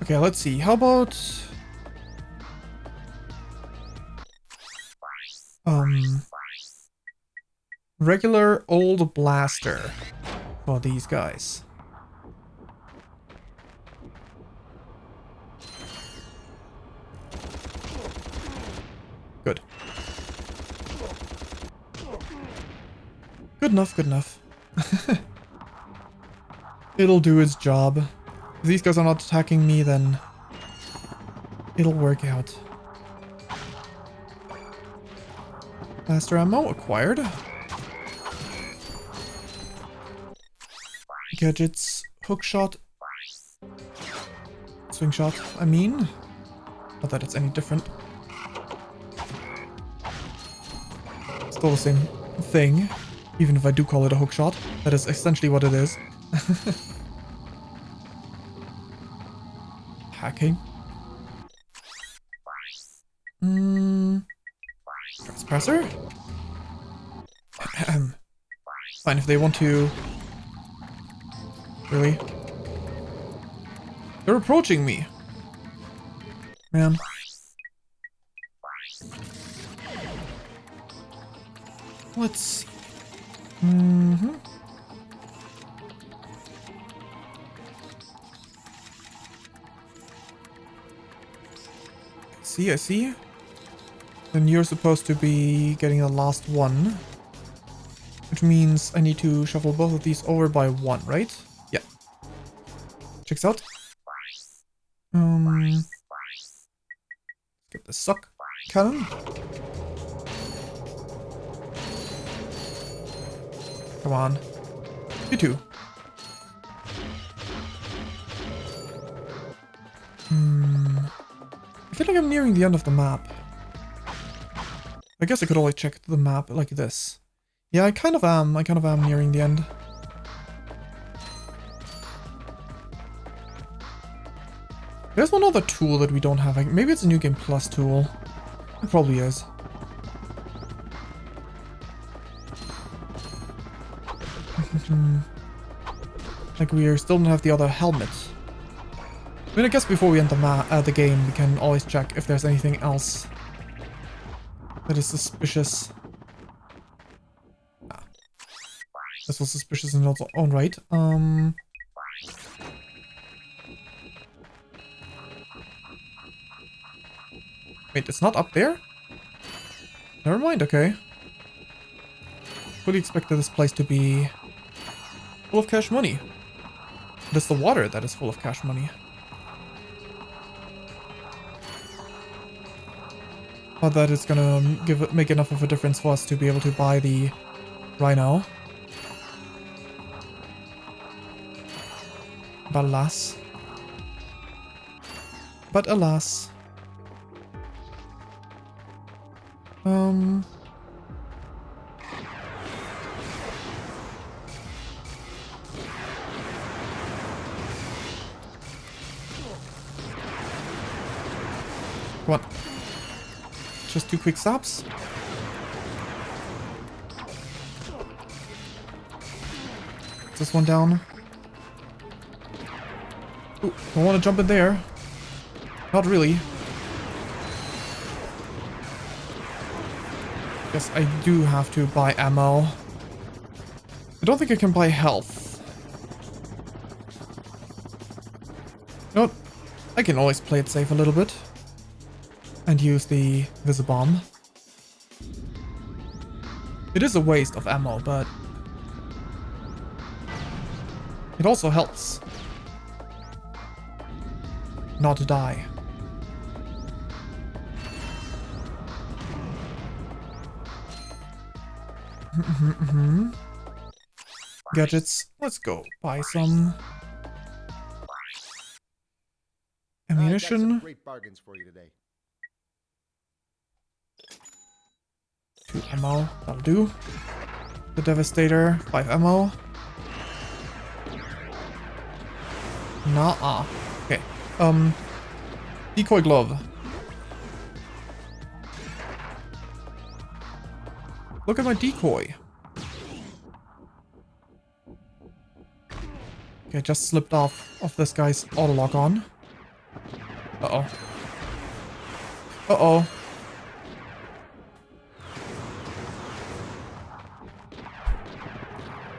Okay, let's see. How about... regular old blaster for these guys. Good. Good enough, good enough. It'll do its job. If these guys are not attacking me, then it'll work out. Blaster ammo acquired. Gadgets, hookshot. Swing shot, I mean. Not that it's any different. Still the same thing. Even if I do call it a hook shot. That is essentially what it is. Hacking. Presser? Fine, if they want to... Really? They're approaching me. Man. Let's see. I see. Then you're supposed to be getting the last one. Which means I need to shuffle both of these over by one, right? Yeah. Checks out. Get the suck cannon. Come on. You too. I feel like I'm nearing the end of the map. I guess I could always check the map like this. Yeah, I kind of am. I kind of am nearing the end. There's one other tool that we don't have. Maybe it's a New Game Plus tool. It probably is. Like we still don't have the other helmet. I mean, I guess before we end the game, we can always check if there's anything else that is suspicious. This was suspicious in its own right. Wait, it's not up there? Never mind, okay. Fully expected this place to be full of cash money. But it's the water that is full of cash money. But that is gonna make enough of a difference for us to be able to buy the Rhino. But alas. But alas. Come on. Just 2 quick stops. This one down. Ooh, I want to jump in there. Not really. Guess I do have to buy ammo. I don't think I can buy health. You know what? I can always play it safe a little bit. And use the Visibomb. It is a waste of ammo, but it also helps not to die. Gadgets. Let's go buy some I got some ammunition. great bargains for you today. 2 ammo. That'll do. The Devastator. 5 ammo. Nah. Okay. Decoy glove. Look at my decoy. Okay, just slipped off of this guy's auto lock on. Uh-oh. Uh-oh.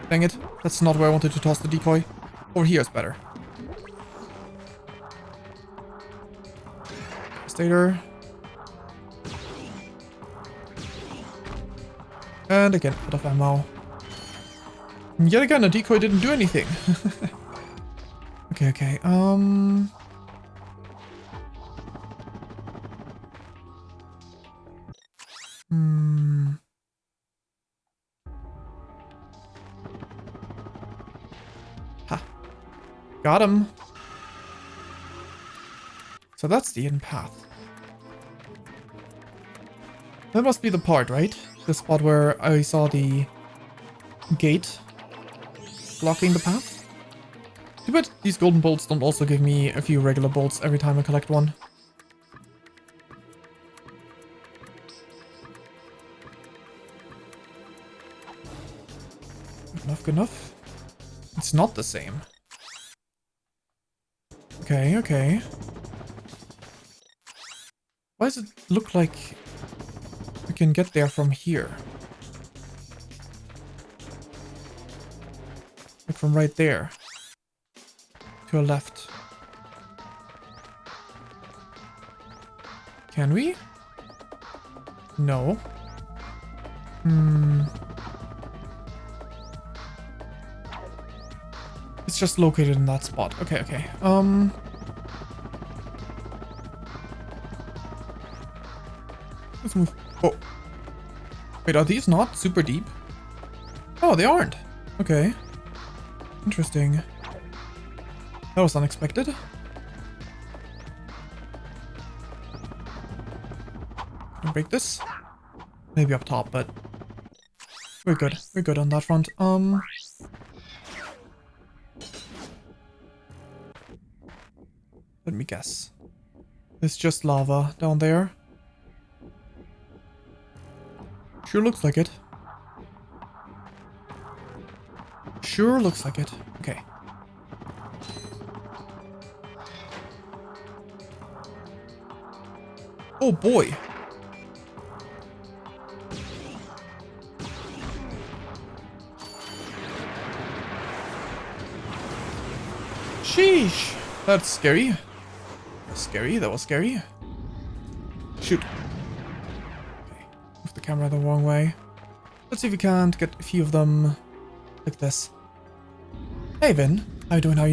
Dang it. That's not where I wanted to toss the decoy. Over here is better. Stater. And again, out of ammo. And yet again, the decoy didn't do anything. Okay. Ha. Got him. So that's the hidden path. That must be the part, right? The spot where I saw the gate blocking the path. Too bad these golden bolts don't also give me a few regular bolts every time I collect one. Good enough, good enough. It's not the same. Okay, okay. Why does it look like we can get there from here? Like from right there. To a left. Can we? No. It's just located in that spot. Okay, okay. Let's move. Oh. Wait, are these not super deep? Oh, they aren't. Okay. Interesting. That was unexpected. Can I break this? Maybe up top, but we're good. We're good on that front. Let me guess. It's just lava down there. Sure looks like it. Sure looks like it. Okay. Oh boy. Sheesh. That's scary. Scary, that was scary. Shoot. Okay. Move the camera the wrong way. Let's see if we can't get a few of them like this. Hey Vin, how you doing? How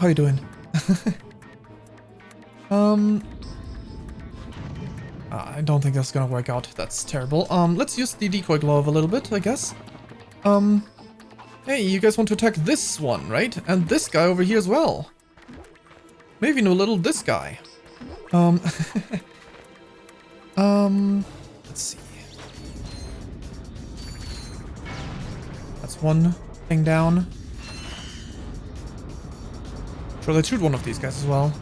you doing? I don't think that's gonna work out. That's terrible. Let's use the decoy glove a little bit, I guess. Hey, you guys want to attack this one, right? And this guy over here as well. Maybe no little this guy. Let's see. That's one thing down. Sure, let's shoot one of these guys as well.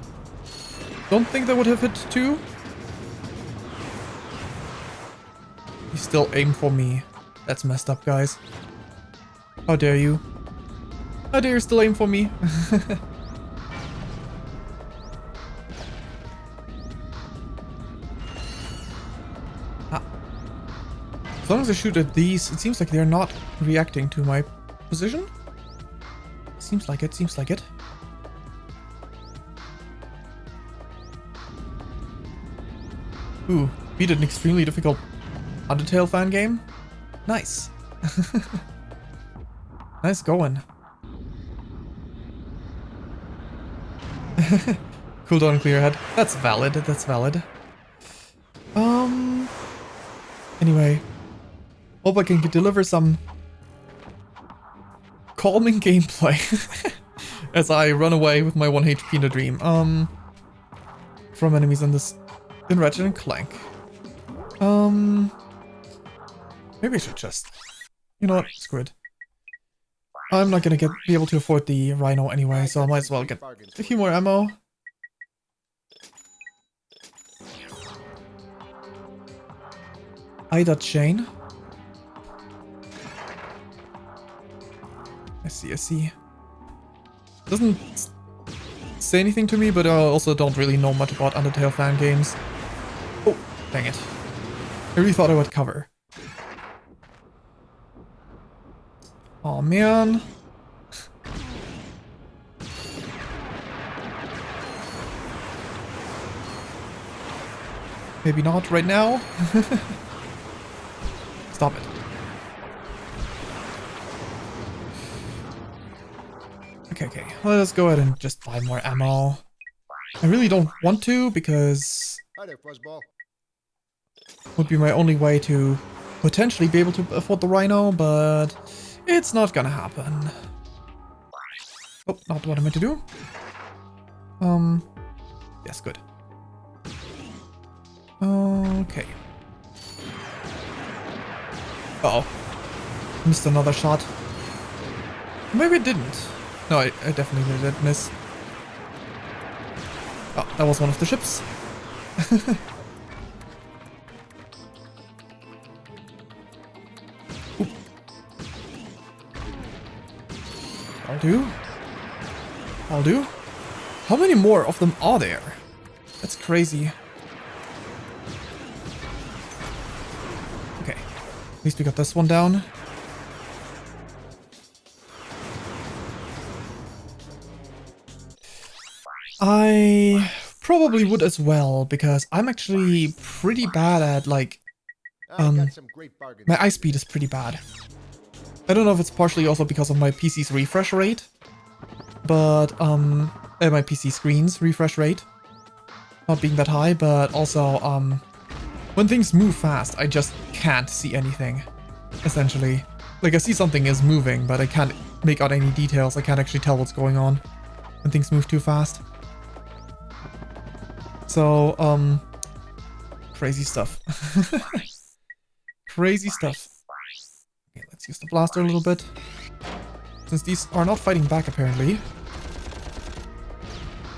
Don't think that would have hit two. He still aimed for me. That's messed up, guys. How dare you? How dare you still aim for me? As long as I shoot at these, it seems like they're not reacting to my position. Seems like it, seems like it. Ooh, beat an extremely difficult Undertale fan game. Nice. Nice going. Cool down and clear head. That's valid, that's valid. Anyway. Hope I can deliver some calming gameplay as I run away with my 1 HP in a dream. From enemies in Ratchet and Clank. Maybe I should just, you know what, screw it. I'm not gonna be able to afford the Rhino anyway, so I might as well get a few more ammo. Ida chain. I see, I see. Doesn't say anything to me, but I also don't really know much about Undertale fan games. Oh, dang it. I really thought I would cover. Oh man. Maybe not right now. Stop it. Okay, okay. Let's go ahead and just buy more ammo. I really don't want to because Hi there, Fuzzball. would be my only way to potentially be able to afford the Rhino, but it's not gonna happen. Oh, not what I meant to do. Yes, good. Okay. Uh-oh. Missed another shot. Maybe it didn't. No, I definitely did miss. Oh, that was one of the ships. Oop. I'll do. I'll do. How many more of them are there? That's crazy. Okay. At least we got this one down. I probably would as well, because I'm actually pretty bad at, like, I got some great bargains. my eye speed is pretty bad. I don't know if it's partially also because of my PC's refresh rate, but, my PC screen's refresh rate not being that high, but also, when things move fast, I just can't see anything, essentially. Like, I see something is moving, but I can't make out any details. I can't actually tell what's going on when things move too fast. So, crazy stuff. Crazy stuff. Okay, let's use the blaster a little bit. Since these are not fighting back, apparently.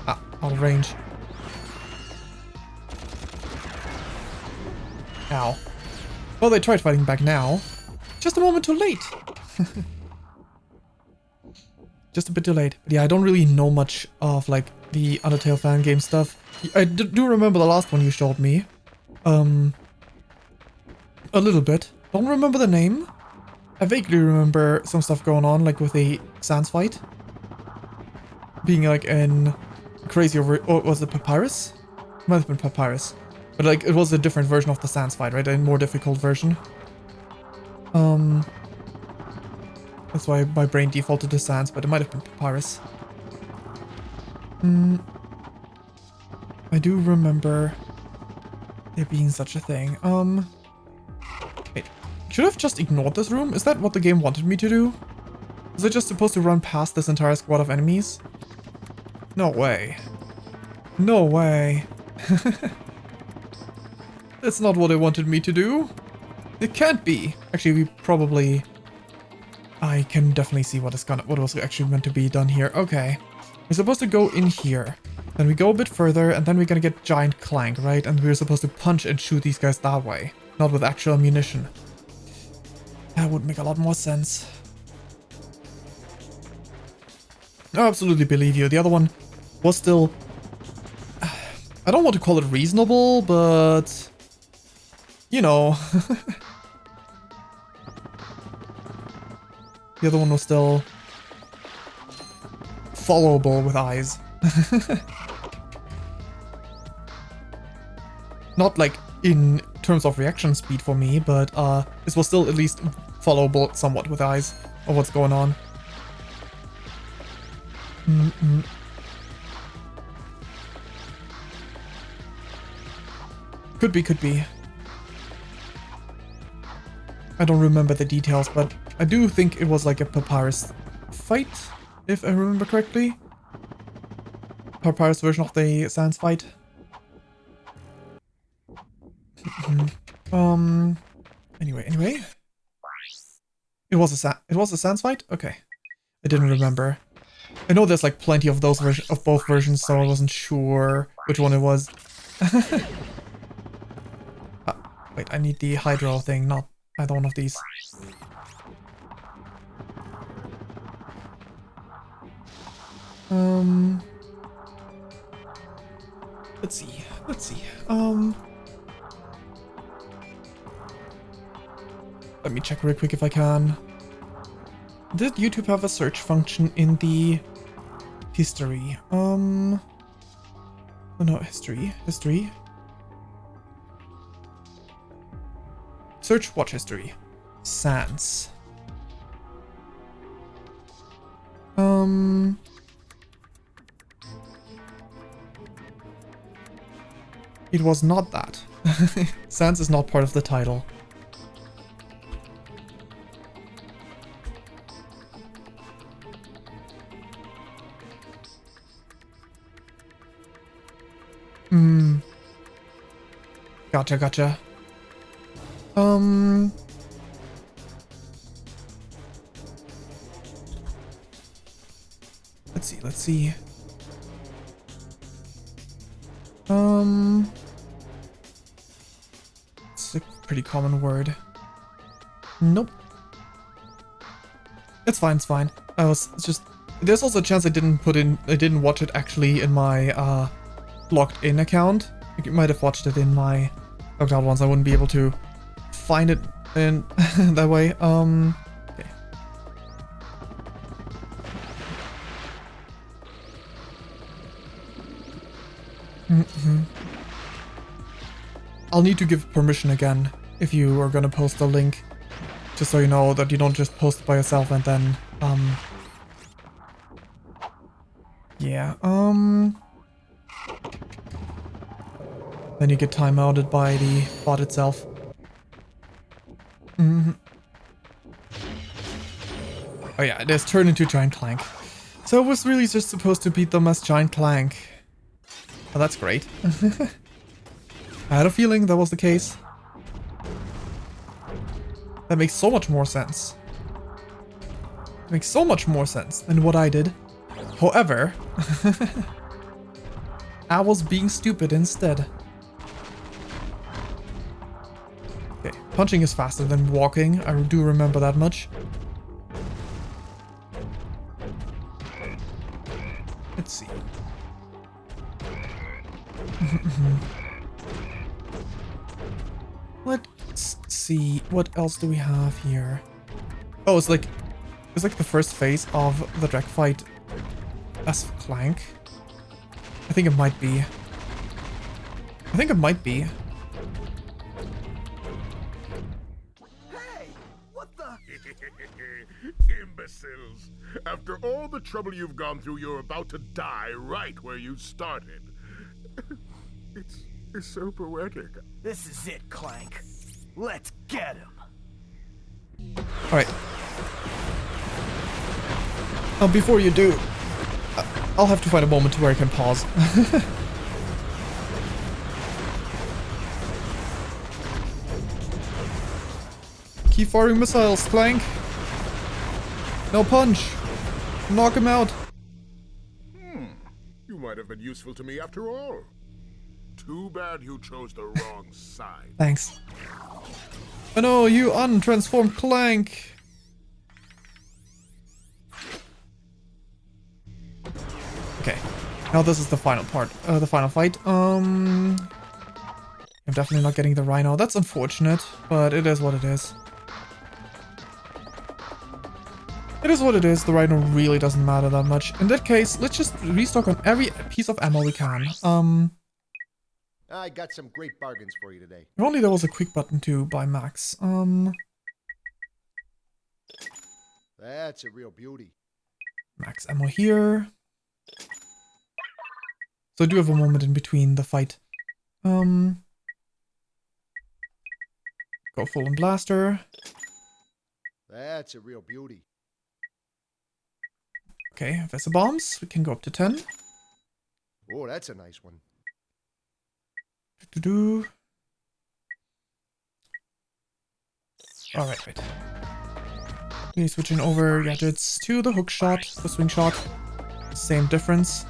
Ah, out of range. Ow. Well, they tried fighting back now. Just a moment too late. Just a bit too late. But yeah, I don't really know much of, like, the Undertale fan game stuff. I do remember the last one you showed me. A little bit. Don't remember the name. I vaguely remember some stuff going on, like with a Sans fight. Being like in crazy over... Or was it Papyrus? It might have been Papyrus. But like, it was a different version of the Sans fight, right? A more difficult version. That's why my brain defaulted to Sans, but it might have been Papyrus. I do remember there being such a thing. Wait. Should I have just ignored this room? Is that what the game wanted me to do? Was I just supposed to run past this entire squad of enemies? No way. No way. That's not what it wanted me to do. It can't be. Actually, we probably... I can definitely see what was actually meant to be done here. Okay. We're supposed to go in here. Then we go a bit further, and then we're gonna get Giant Clank, right? And we're supposed to punch and shoot these guys that way. Not with actual ammunition. That would make a lot more sense. I absolutely believe you. The other one was still... I don't want to call it reasonable, but... You know... The other one was still... followable with eyes. Not like in terms of reaction speed for me, but this was still at least followable somewhat with eyes of what's going on. Could be. I don't remember the details, but I do think it was like a Papyrus fight, if I remember correctly. Papyrus version of the Sans fight. Anyway. It was a Sans fight? Okay. I didn't remember. I know there's like plenty of those of both versions, so I wasn't sure which one it was. Wait, I need the Hydro thing, not either one of these. Let's see. Let me check real quick if I can. Did YouTube have a search function in the history? Oh no, history. Search watch history. Sans. It was not that. Sans is not part of the title. Gotcha, gotcha. Let's see. It's a pretty common word. Nope. It's fine, it's fine. It's just, there's also a chance I didn't watch it actually in my, logged in account. You might have watched it in my logged out ones. I wouldn't be able to find it in that way. Okay. I'll need to give permission again if you are gonna post the link, just so you know that you don't just post it by yourself and then, yeah, then you get timeouted by the bot itself. Oh yeah, it has turned into Giant Clank. So I was really just supposed to beat them as Giant Clank. Oh, that's great. I had a feeling that was the case. That makes so much more sense. It makes so much more sense than what I did. However, I was being stupid instead. Okay, punching is faster than walking. I do remember that much. Let's see. Let's see, what else do we have here? Oh, it's like the first phase of the drag fight as Clank. I think it might be. I think it might be. Hey, what the? Imbeciles. After all the trouble you've gone through, you're about to die right where you started. It's so poetic. This is it, Clank. Let's get him. Alright. Before you do, I'll have to find a moment where I can pause. Keep firing missiles, Clank. No punch. Knock him out. You might have been useful to me after all. Too bad you chose the wrong side. Thanks. Oh no, you untransformed Clank. Okay. Now this is the final part, the final fight. I'm definitely not getting the Rhino. That's unfortunate, but it is what it is. It is what it is. The Rhino really doesn't matter that much. In that case, let's just restock on every piece of ammo we can. I got some great bargains for you today. If only there was a quick button to buy max. That's a real beauty. Max ammo here. So I do have a moment in between the fight. Go full on blaster. That's a real beauty. Okay, Vessel bombs. We can go up to 10. Oh, that's a nice one. Alright, right. Okay, switching over gadgets to the hook shot, the swing shot. Same difference.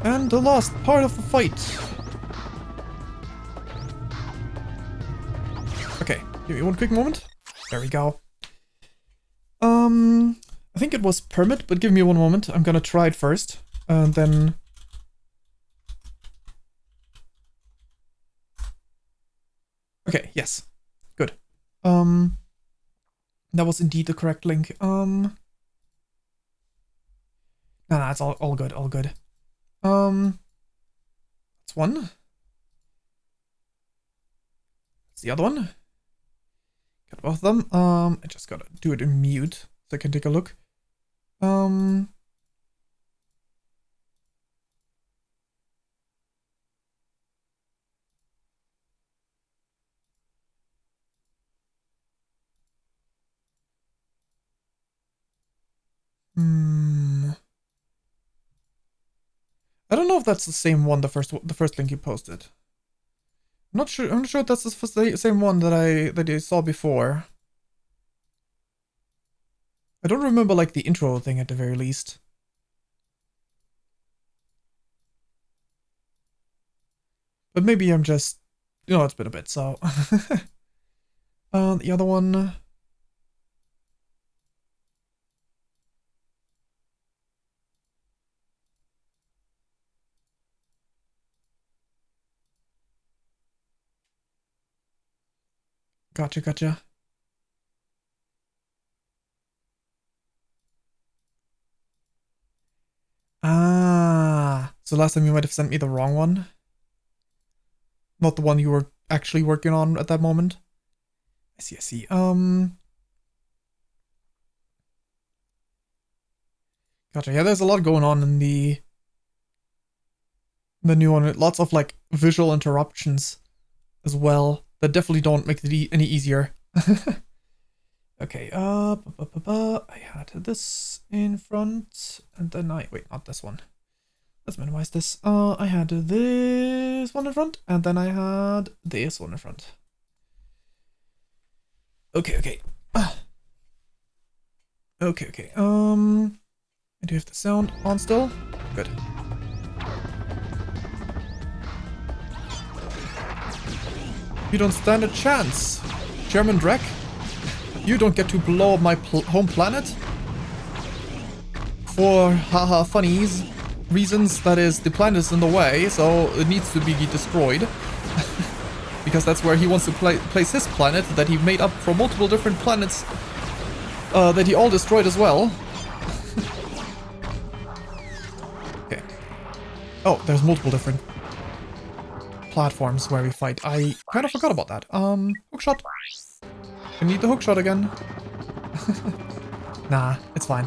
And the last part of the fight. Okay, give me one quick moment. There we go. I think it was permit, but give me one moment. I'm gonna try it first, and then... Okay, yes. Good. That was indeed the correct link. No, it's all good, all good. That's one. That's the other one. Got both of them. I just gotta do it in mute so I can take a look. I don't know if that's the same one, the first link you posted. I'm not sure if that's the same one that I saw before. I don't remember like the intro thing at the very least. But maybe I'm just, you know, it's been a bit, so. The other one. Gotcha. Ah, so last time you might have sent me the wrong one. Not the one you were actually working on at that moment. I see. Gotcha. Yeah, there's a lot going on in the new one. Lots of like visual interruptions as well that definitely don't make it any easier. Okay, I had this in front, and then wait, not this one. Let's minimize this. I had this one in front, and then I had this one in front. Okay. Okay. I do have the sound on still. Good. You don't stand a chance, German Drek. You don't get to blow up my home planet. For haha funnies reasons, that is, the planet is in the way, so it needs to be destroyed. Because that's where he wants to place his planet that he made up from multiple different planets that he all destroyed as well. Okay. Oh, there's multiple different platforms where we fight. I kind of forgot about that. Hookshot. I need the hookshot again. Nah, it's fine.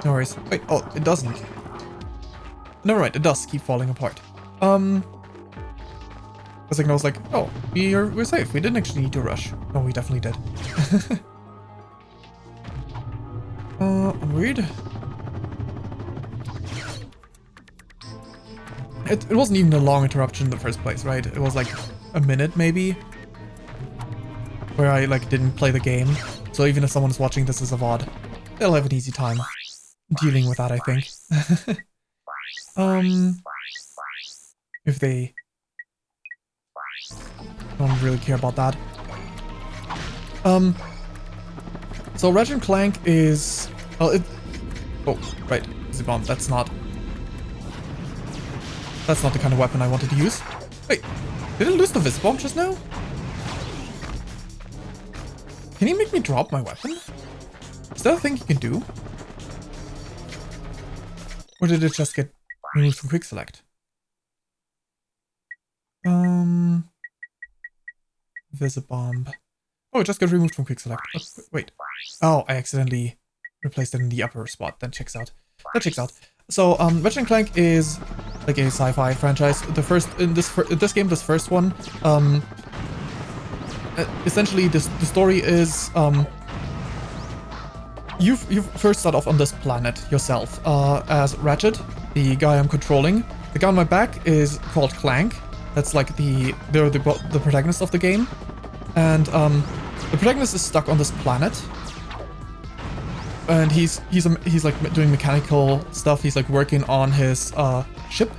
No worries. Wait, oh, it doesn't. Never mind, it does keep falling apart. I was like, oh, we're safe. We didn't actually need to rush. No, we definitely did. Weird. It wasn't even a long interruption in the first place, right? It was like a minute, maybe, where I like didn't play the game. So even if someone's watching this as a VOD, they'll have an easy time dealing with that, I think. If they don't really care about that. So Ratchet Clank is, well, oh, right, it's a bomb. That's not the kind of weapon I wanted to use. Wait, did I lose the Visibomb just now? Can he make me drop my weapon? Is that a thing he can do? Or did it just get removed from quick select? Visibomb. Oh, it just got removed from quick select. Oh, wait. Oh, I accidentally replaced it in the upper spot. That checks out. So, Ratchet Clank is like a sci-fi franchise. The first in this first one, essentially the story is you first start off on this planet yourself as Ratchet, the guy I'm controlling. The guy on my back is called Clank. That's like the protagonist of the game, and the protagonist is stuck on this planet. And he's like doing mechanical stuff. He's like working on his ship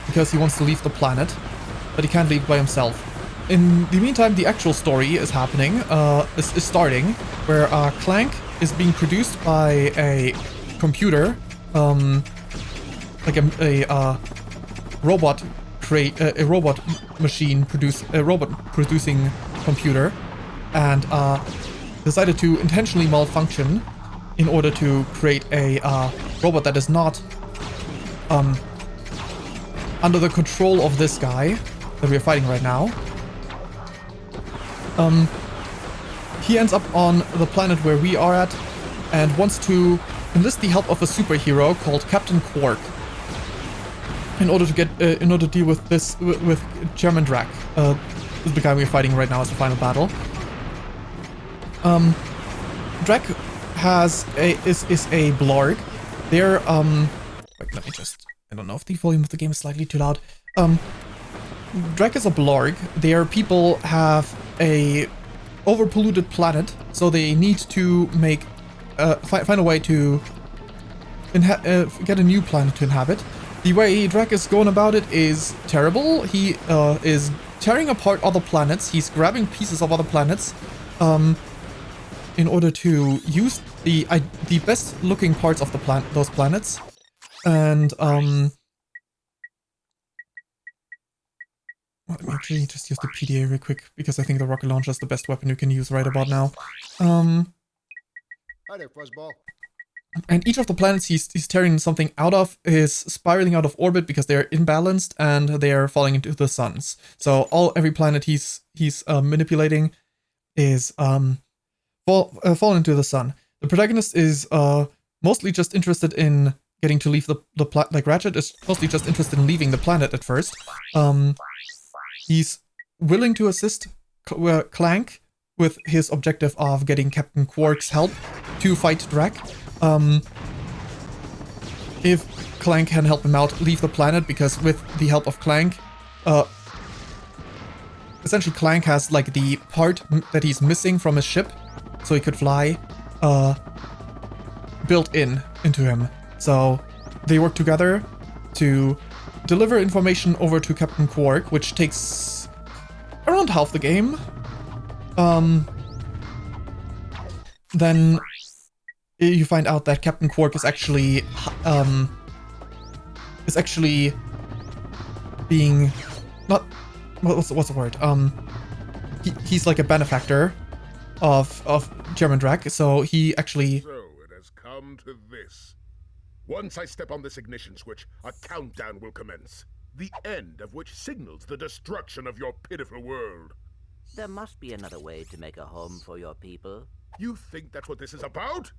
because he wants to leave the planet, but he can't leave by himself. In the meantime, the actual story is happening. Is starting where Clank is being produced by a computer, like a robot producing computer, and decided to intentionally malfunction in order to create a robot that is not under the control of this guy that we're fighting right now. He ends up on the planet where we are at and wants to enlist the help of a superhero called Captain Quark in order to deal with with German Drek, the guy we're fighting right now as the final battle. Drek is a Blarg. They're wait, let me just don't know if the volume of the game is slightly too loud. Drek is a blarg. Their people have a overpolluted planet, so they need to make find a way to get a new planet to inhabit. The way Drek is going about it is terrible. He is tearing apart other planets. He's grabbing pieces of other planets in order to use the best looking parts of those planets. And let me actually just use the PDA real quick, because I think the rocket launcher is the best weapon you can use right about now. Hi there, Fuzzball. And each of the planets he's tearing something out of is spiraling out of orbit because they're imbalanced and they're falling into the suns. So every planet he's manipulating is falling into the sun. The protagonist is mostly just interested in getting to leave the planet. Like Ratchet is mostly just interested in leaving the planet at first. He's willing to assist Clank with his objective of getting Captain Quark's help to fight Drek. If Clank can help him out, leave the planet, because with the help of Clank, essentially Clank has like the part that he's missing from his ship, so he could fly, built into him. So they work together to deliver information over to Captain Quark, which takes around half the game. Then you find out that Captain Quark is actually being not what's the word? He's like a benefactor of German Drek, so he actually. So it has come to this. Once I step on this ignition switch, a countdown will commence. The end of which signals the destruction of your pitiful world. There must be another way to make a home for your people. You think that's what this is about?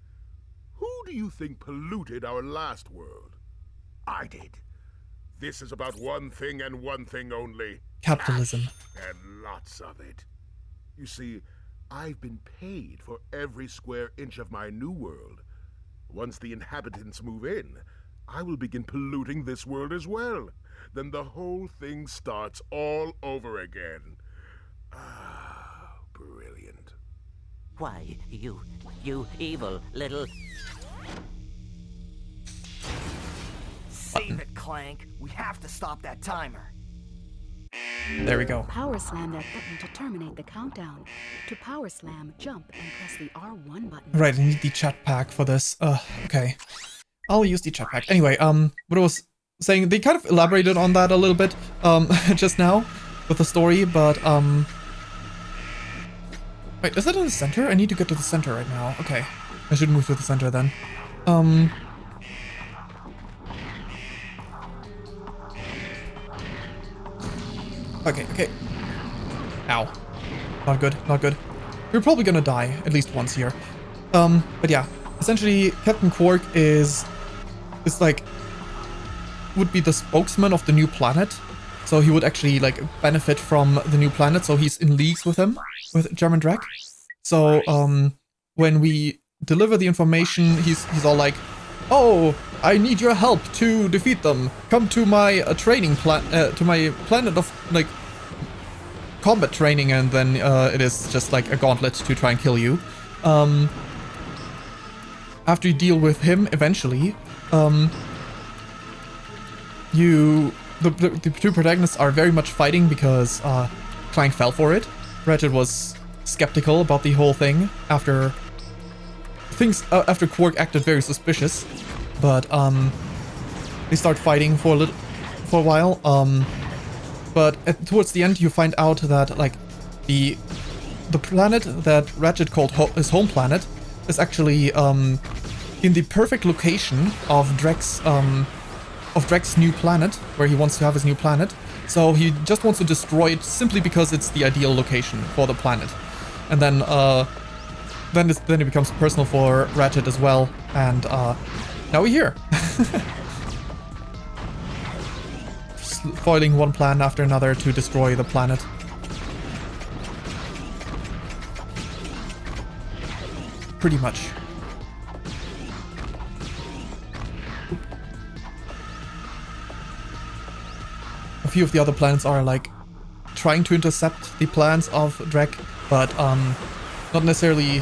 Who do you think polluted our last world? I did. This is about one thing and one thing only. Capitalism. And lots of it. You see, I've been paid for every square inch of my new world. Once the inhabitants move in, I will begin polluting this world as well. Then the whole thing starts all over again. Ah, brilliant. Why, you evil little... Save it, Clank. We have to stop that timer. There we go. Power slam that button to terminate the countdown. To power slam, jump and press the R1 button. Right, I need the chat pack for this. Okay. I'll use the chat pack. Anyway, what I was saying, they kind of elaborated on that a little bit, just now with the story, but, wait, is it in the center? I need to get to the center right now. Okay. I should move to the center then. Okay. Ow. Not good, not good. We're probably gonna die at least once here. But yeah, essentially Captain Quark is like, would be the spokesman of the new planet. So he would actually like benefit from the new planet, so he's in leagues with him, with German Drek. So when we deliver the information, he's all like, "Oh, I need your help to defeat them. Come to my training to my planet of like combat training," and then it is just like a gauntlet to try and kill you. After you deal with him, eventually, the two protagonists are very much fighting because Clank fell for it. Ratchet was skeptical about the whole thing after Quark acted very suspicious, but they start fighting for a while. But towards the end, you find out that like the planet that Ratchet called his home planet is actually in the perfect location of Drek's new planet, where he wants to have his new planet. So he just wants to destroy it simply because it's the ideal location for the planet. And then it becomes personal for Ratchet as well. And now we're here. Foiling one plan after another to destroy the planet. Pretty much. few of the other planets are like trying to intercept the plans of Drek, but not necessarily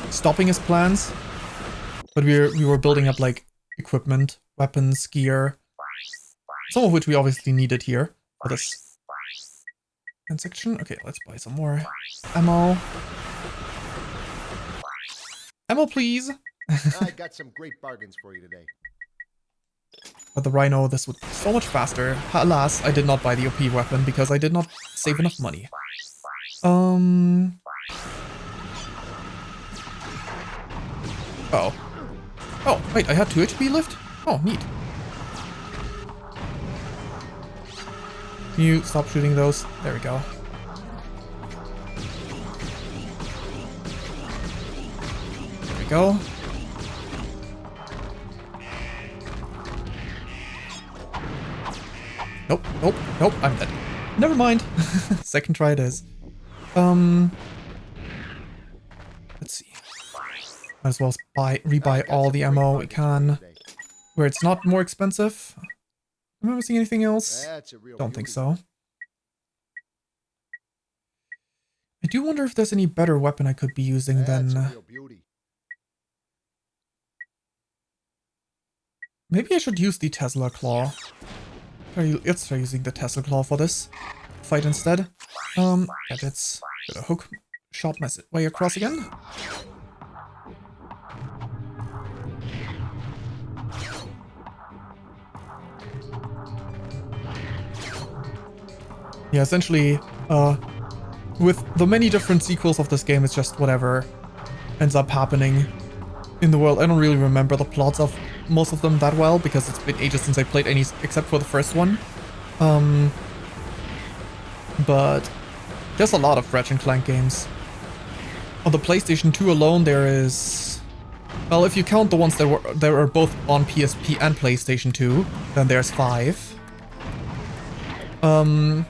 stopping his plans. But we were building up like equipment, weapons, gear, some of which we obviously needed here for this section. Okay, let's buy some more ammo. Ammo, please. I got some great bargains for you today. But the Rhino, this would be so much faster. Alas, I did not buy the OP weapon because I did not save enough money. Oh. Oh, wait, I had 2 HP left? Oh, neat. Can you stop shooting those? There we go. There we go. Nope, nope, nope, I'm dead. Never mind. Second try it is. Let's see. Might as well rebuy all the ammo we can. Where it's not more expensive. Am I missing anything else? Don't think so. I do wonder if there's any better weapon I could be using than... Maybe I should use the Tesla Claw. Let's try using the Tesla Claw for this fight instead. Gadgets. Got a hook shot my way across again. Yeah, essentially, with the many different sequels of this game, it's just whatever ends up happening in the world. I don't really remember the plots of most of them that well, because it's been ages since I played any, except for the first one. But there's a lot of Ratchet Clank games. On the PlayStation 2 alone, there is... Well, if you count the ones that are both on PSP and PlayStation 2, then there's 5. On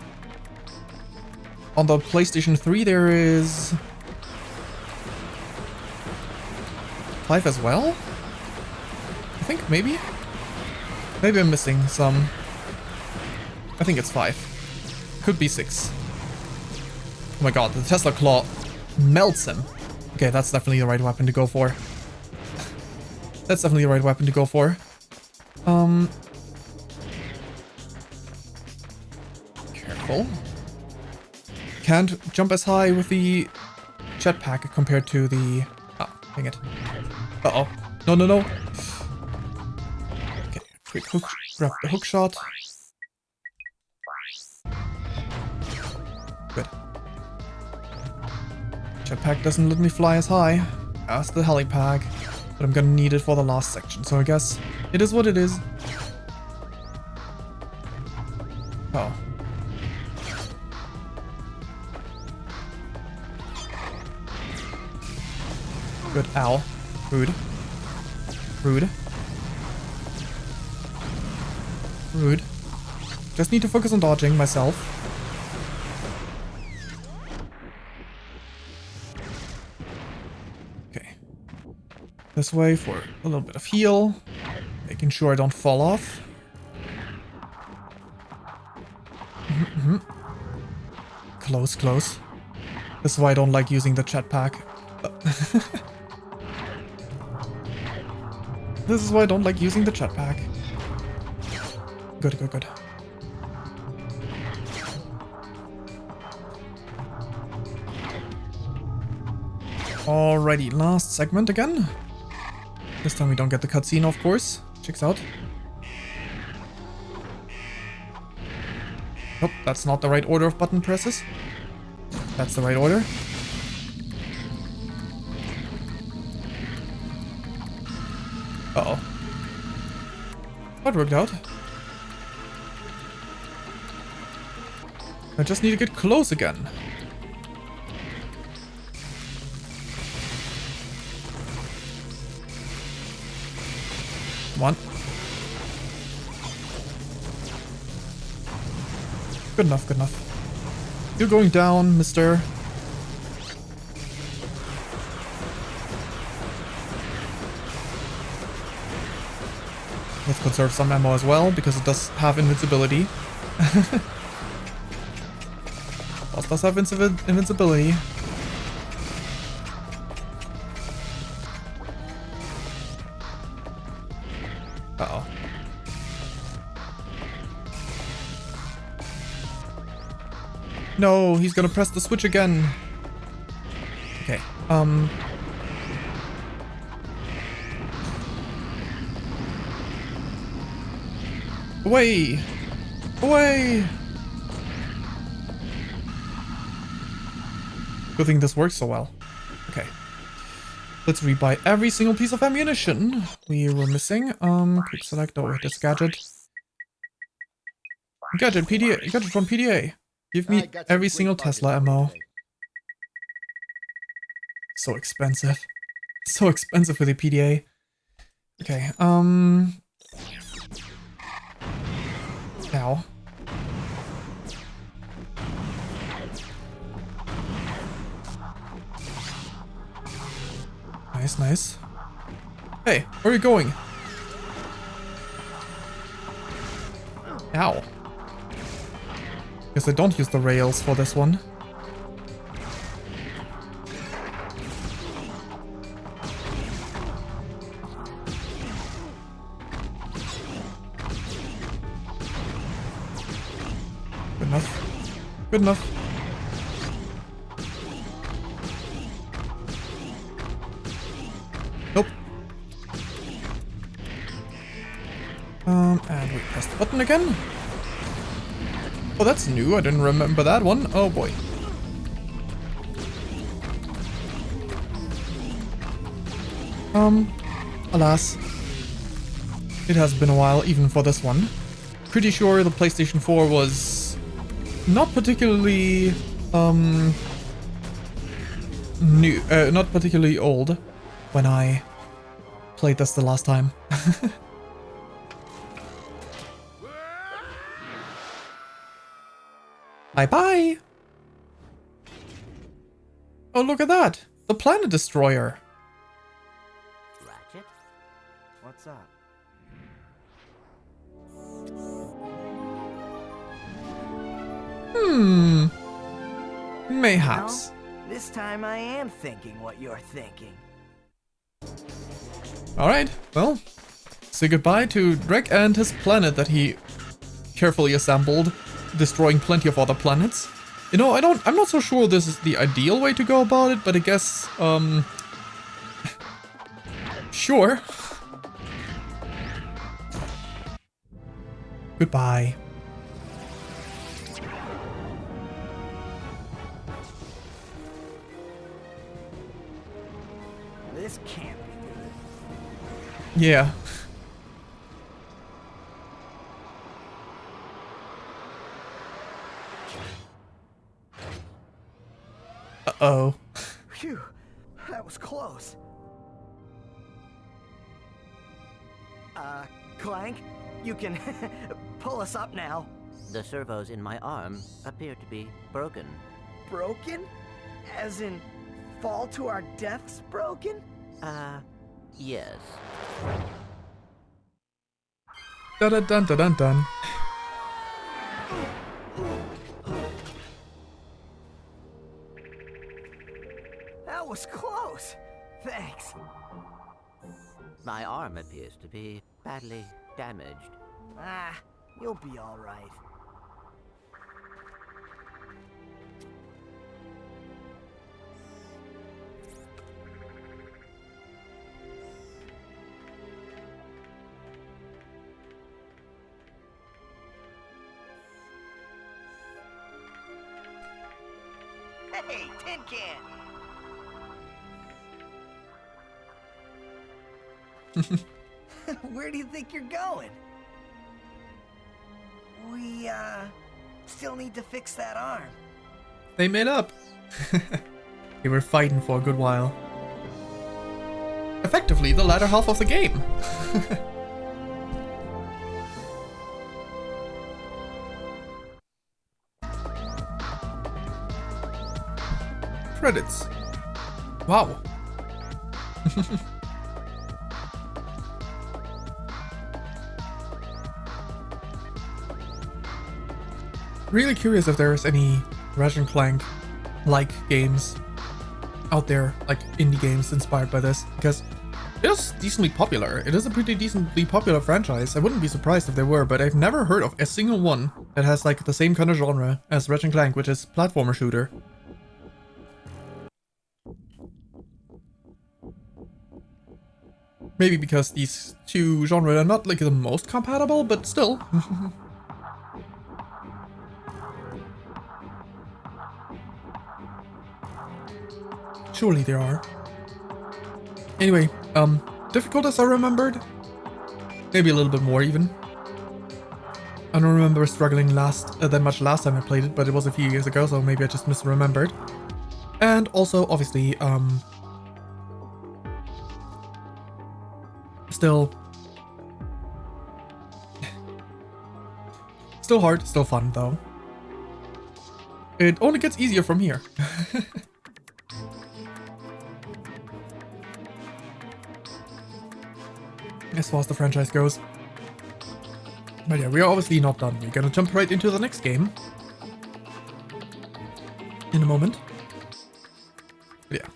the PlayStation 3, there is 5 as well? I think, maybe? Maybe I'm missing some. I think it's 5. Could be 6. Oh my god, the Tesla Claw melts him. Okay, that's definitely the right weapon to go for. That's definitely the right weapon to go for. Careful. Can't jump as high with the jetpack compared to the... Oh, dang it. Uh-oh. No, no, no. Okay, quick hook. Grab the hook shot. Good. Jetpack doesn't let me fly as high as the helipad, but I'm gonna need it for the last section, so I guess it is what it is. Oh. Good. Ow. Rude. Rude. Rude. Just need to focus on dodging myself. Okay. This way for a little bit of heal. Making sure I don't fall off. Close, close. This is why I don't like using the jetpack. This is why I don't like using the jetpack. Good, good, good. Alrighty, last segment again. This time we don't get the cutscene, of course. Checks out. Nope, that's not the right order of button presses. That's the right order. Uh-oh. That worked out. I just need to get close again. Come on. Good enough, good enough. You're going down, mister. Let's conserve some ammo as well, because it does have invincibility. does have invincibility. Uh-oh. No, he's gonna press the switch again. Okay, Away! Away! Good thing this works so well. Okay. Let's rebuy every single piece of ammunition we were missing. Quick select. Oh, wait, this gadget. Gadget, PDA. Gadget from PDA. Give me every single Tesla ammo. So expensive. So expensive with the PDA. Okay, Ow. Nice, nice. Hey, where are you going? Ow. Guess I don't use the rails for this one. Good enough. Good enough. Nope. And we press the button again. Oh, that's new. I didn't remember that one. Oh boy. Alas. It has been a while, even for this one. Pretty sure the PlayStation 4 was not particularly, new, not particularly old when I played this the last time. Bye-bye! Oh, look at that! The Planet Destroyer! Ratchet? What's up? Mayhaps. Well, this time I am thinking what you're thinking. Alright, well, say goodbye to Drek and his planet that he carefully assembled, destroying plenty of other planets. You know, I'm not so sure this is the ideal way to go about it, but I guess, sure. Goodbye. This can't be good. Yeah. Uh-oh. Phew, that was close. Clank, you can pull us up now. The servos in my arm appear to be broken. Broken? As in, fall to our deaths broken? Yes. Dun dun dun dun dun dun. That was close. Thanks. My arm appears to be badly damaged. Ah, you'll be all right. Hey, tin can! Where do you think you're going? We, still need to fix that arm. They made up. They were fighting for a good while. Effectively, the latter half of the game. Credits. Wow. Really curious if there's any Ratchet Clank like games out there, like indie games inspired by this, because it is decently popular. It is a pretty decently popular franchise. I wouldn't be surprised if they were, but I've never heard of a single one that has like the same kind of genre as Ratchet Clank, which is platformer shooter. Maybe because these two genres are not like the most compatible, but still. Surely there are. Anyway, difficult as I remembered. Maybe a little bit more even. I don't remember struggling that much last time I played it, but it was a few years ago, so maybe I just misremembered. And also, obviously, still hard, still fun though. It only gets easier from here. As far as the franchise goes. But yeah, we are obviously not done. We're gonna jump right into the next game in a moment. But yeah.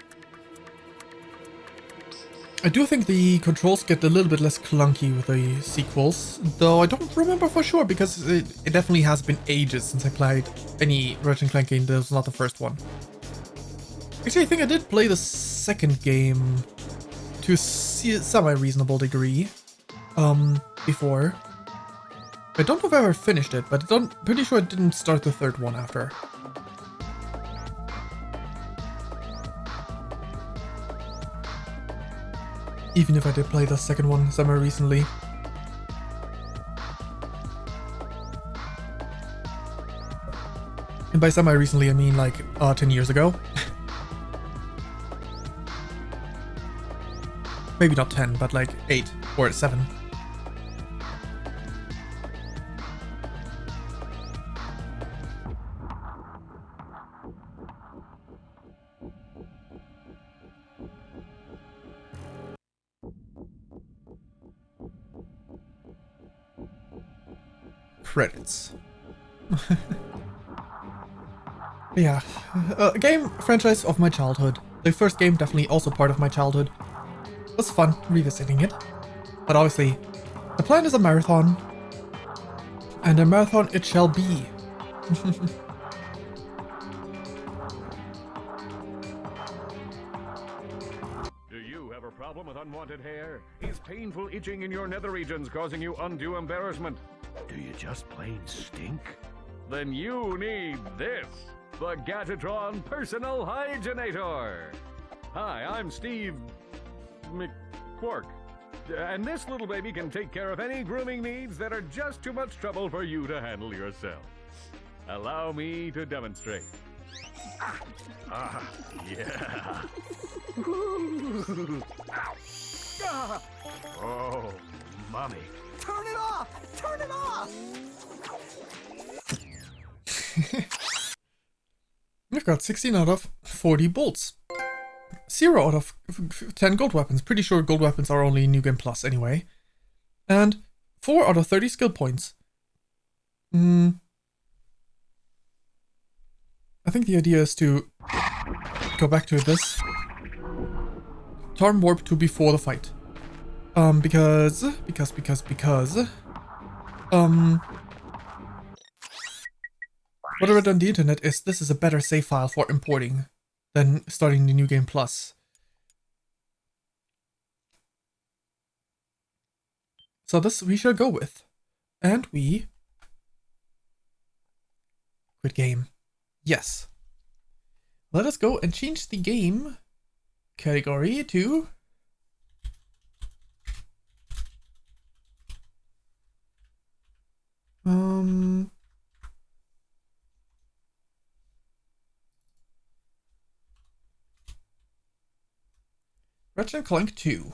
I do think the controls get a little bit less clunky with the sequels, though I don't remember for sure because it definitely has been ages since I played any Ratchet Clank game that was not the first one. Actually, I think I did play the second game to a semi-reasonable degree before. I don't know if I ever finished it, but I'm pretty sure I didn't start the third one after. Even if I did play the second one somewhere recently. And by semi recently I mean like 10 years ago. Maybe not 10, but like 8 or 7. Credits. Yeah, a game franchise of my childhood. The first game definitely also part of my childhood. It was fun revisiting it. But obviously, the plan is a marathon. And a marathon it shall be. Do you have a problem with unwanted hair? Is painful itching in your nether regions causing you undue embarrassment? Do you just plain stink? Then you need this, the Gadgetron Personal Hygienator. Hi, I'm Steve McQuark, and this little baby can take care of any grooming needs that are just too much trouble for you to handle yourself. Allow me to demonstrate. Yeah. Oh, mommy. Turn it off! Turn it off! We've got 16 out of 40 bolts. 0 out of 10 gold weapons. Pretty sure gold weapons are only New Game Plus anyway. And 4 out of 30 skill points. I think the idea is to go back to this. Charm warp to before the fight. Because what I read on the internet is this is a better save file for importing than starting the New Game Plus. So this we shall go with. And we quit game. Yes. Let us go and change the game category to Ratchet Clank 2.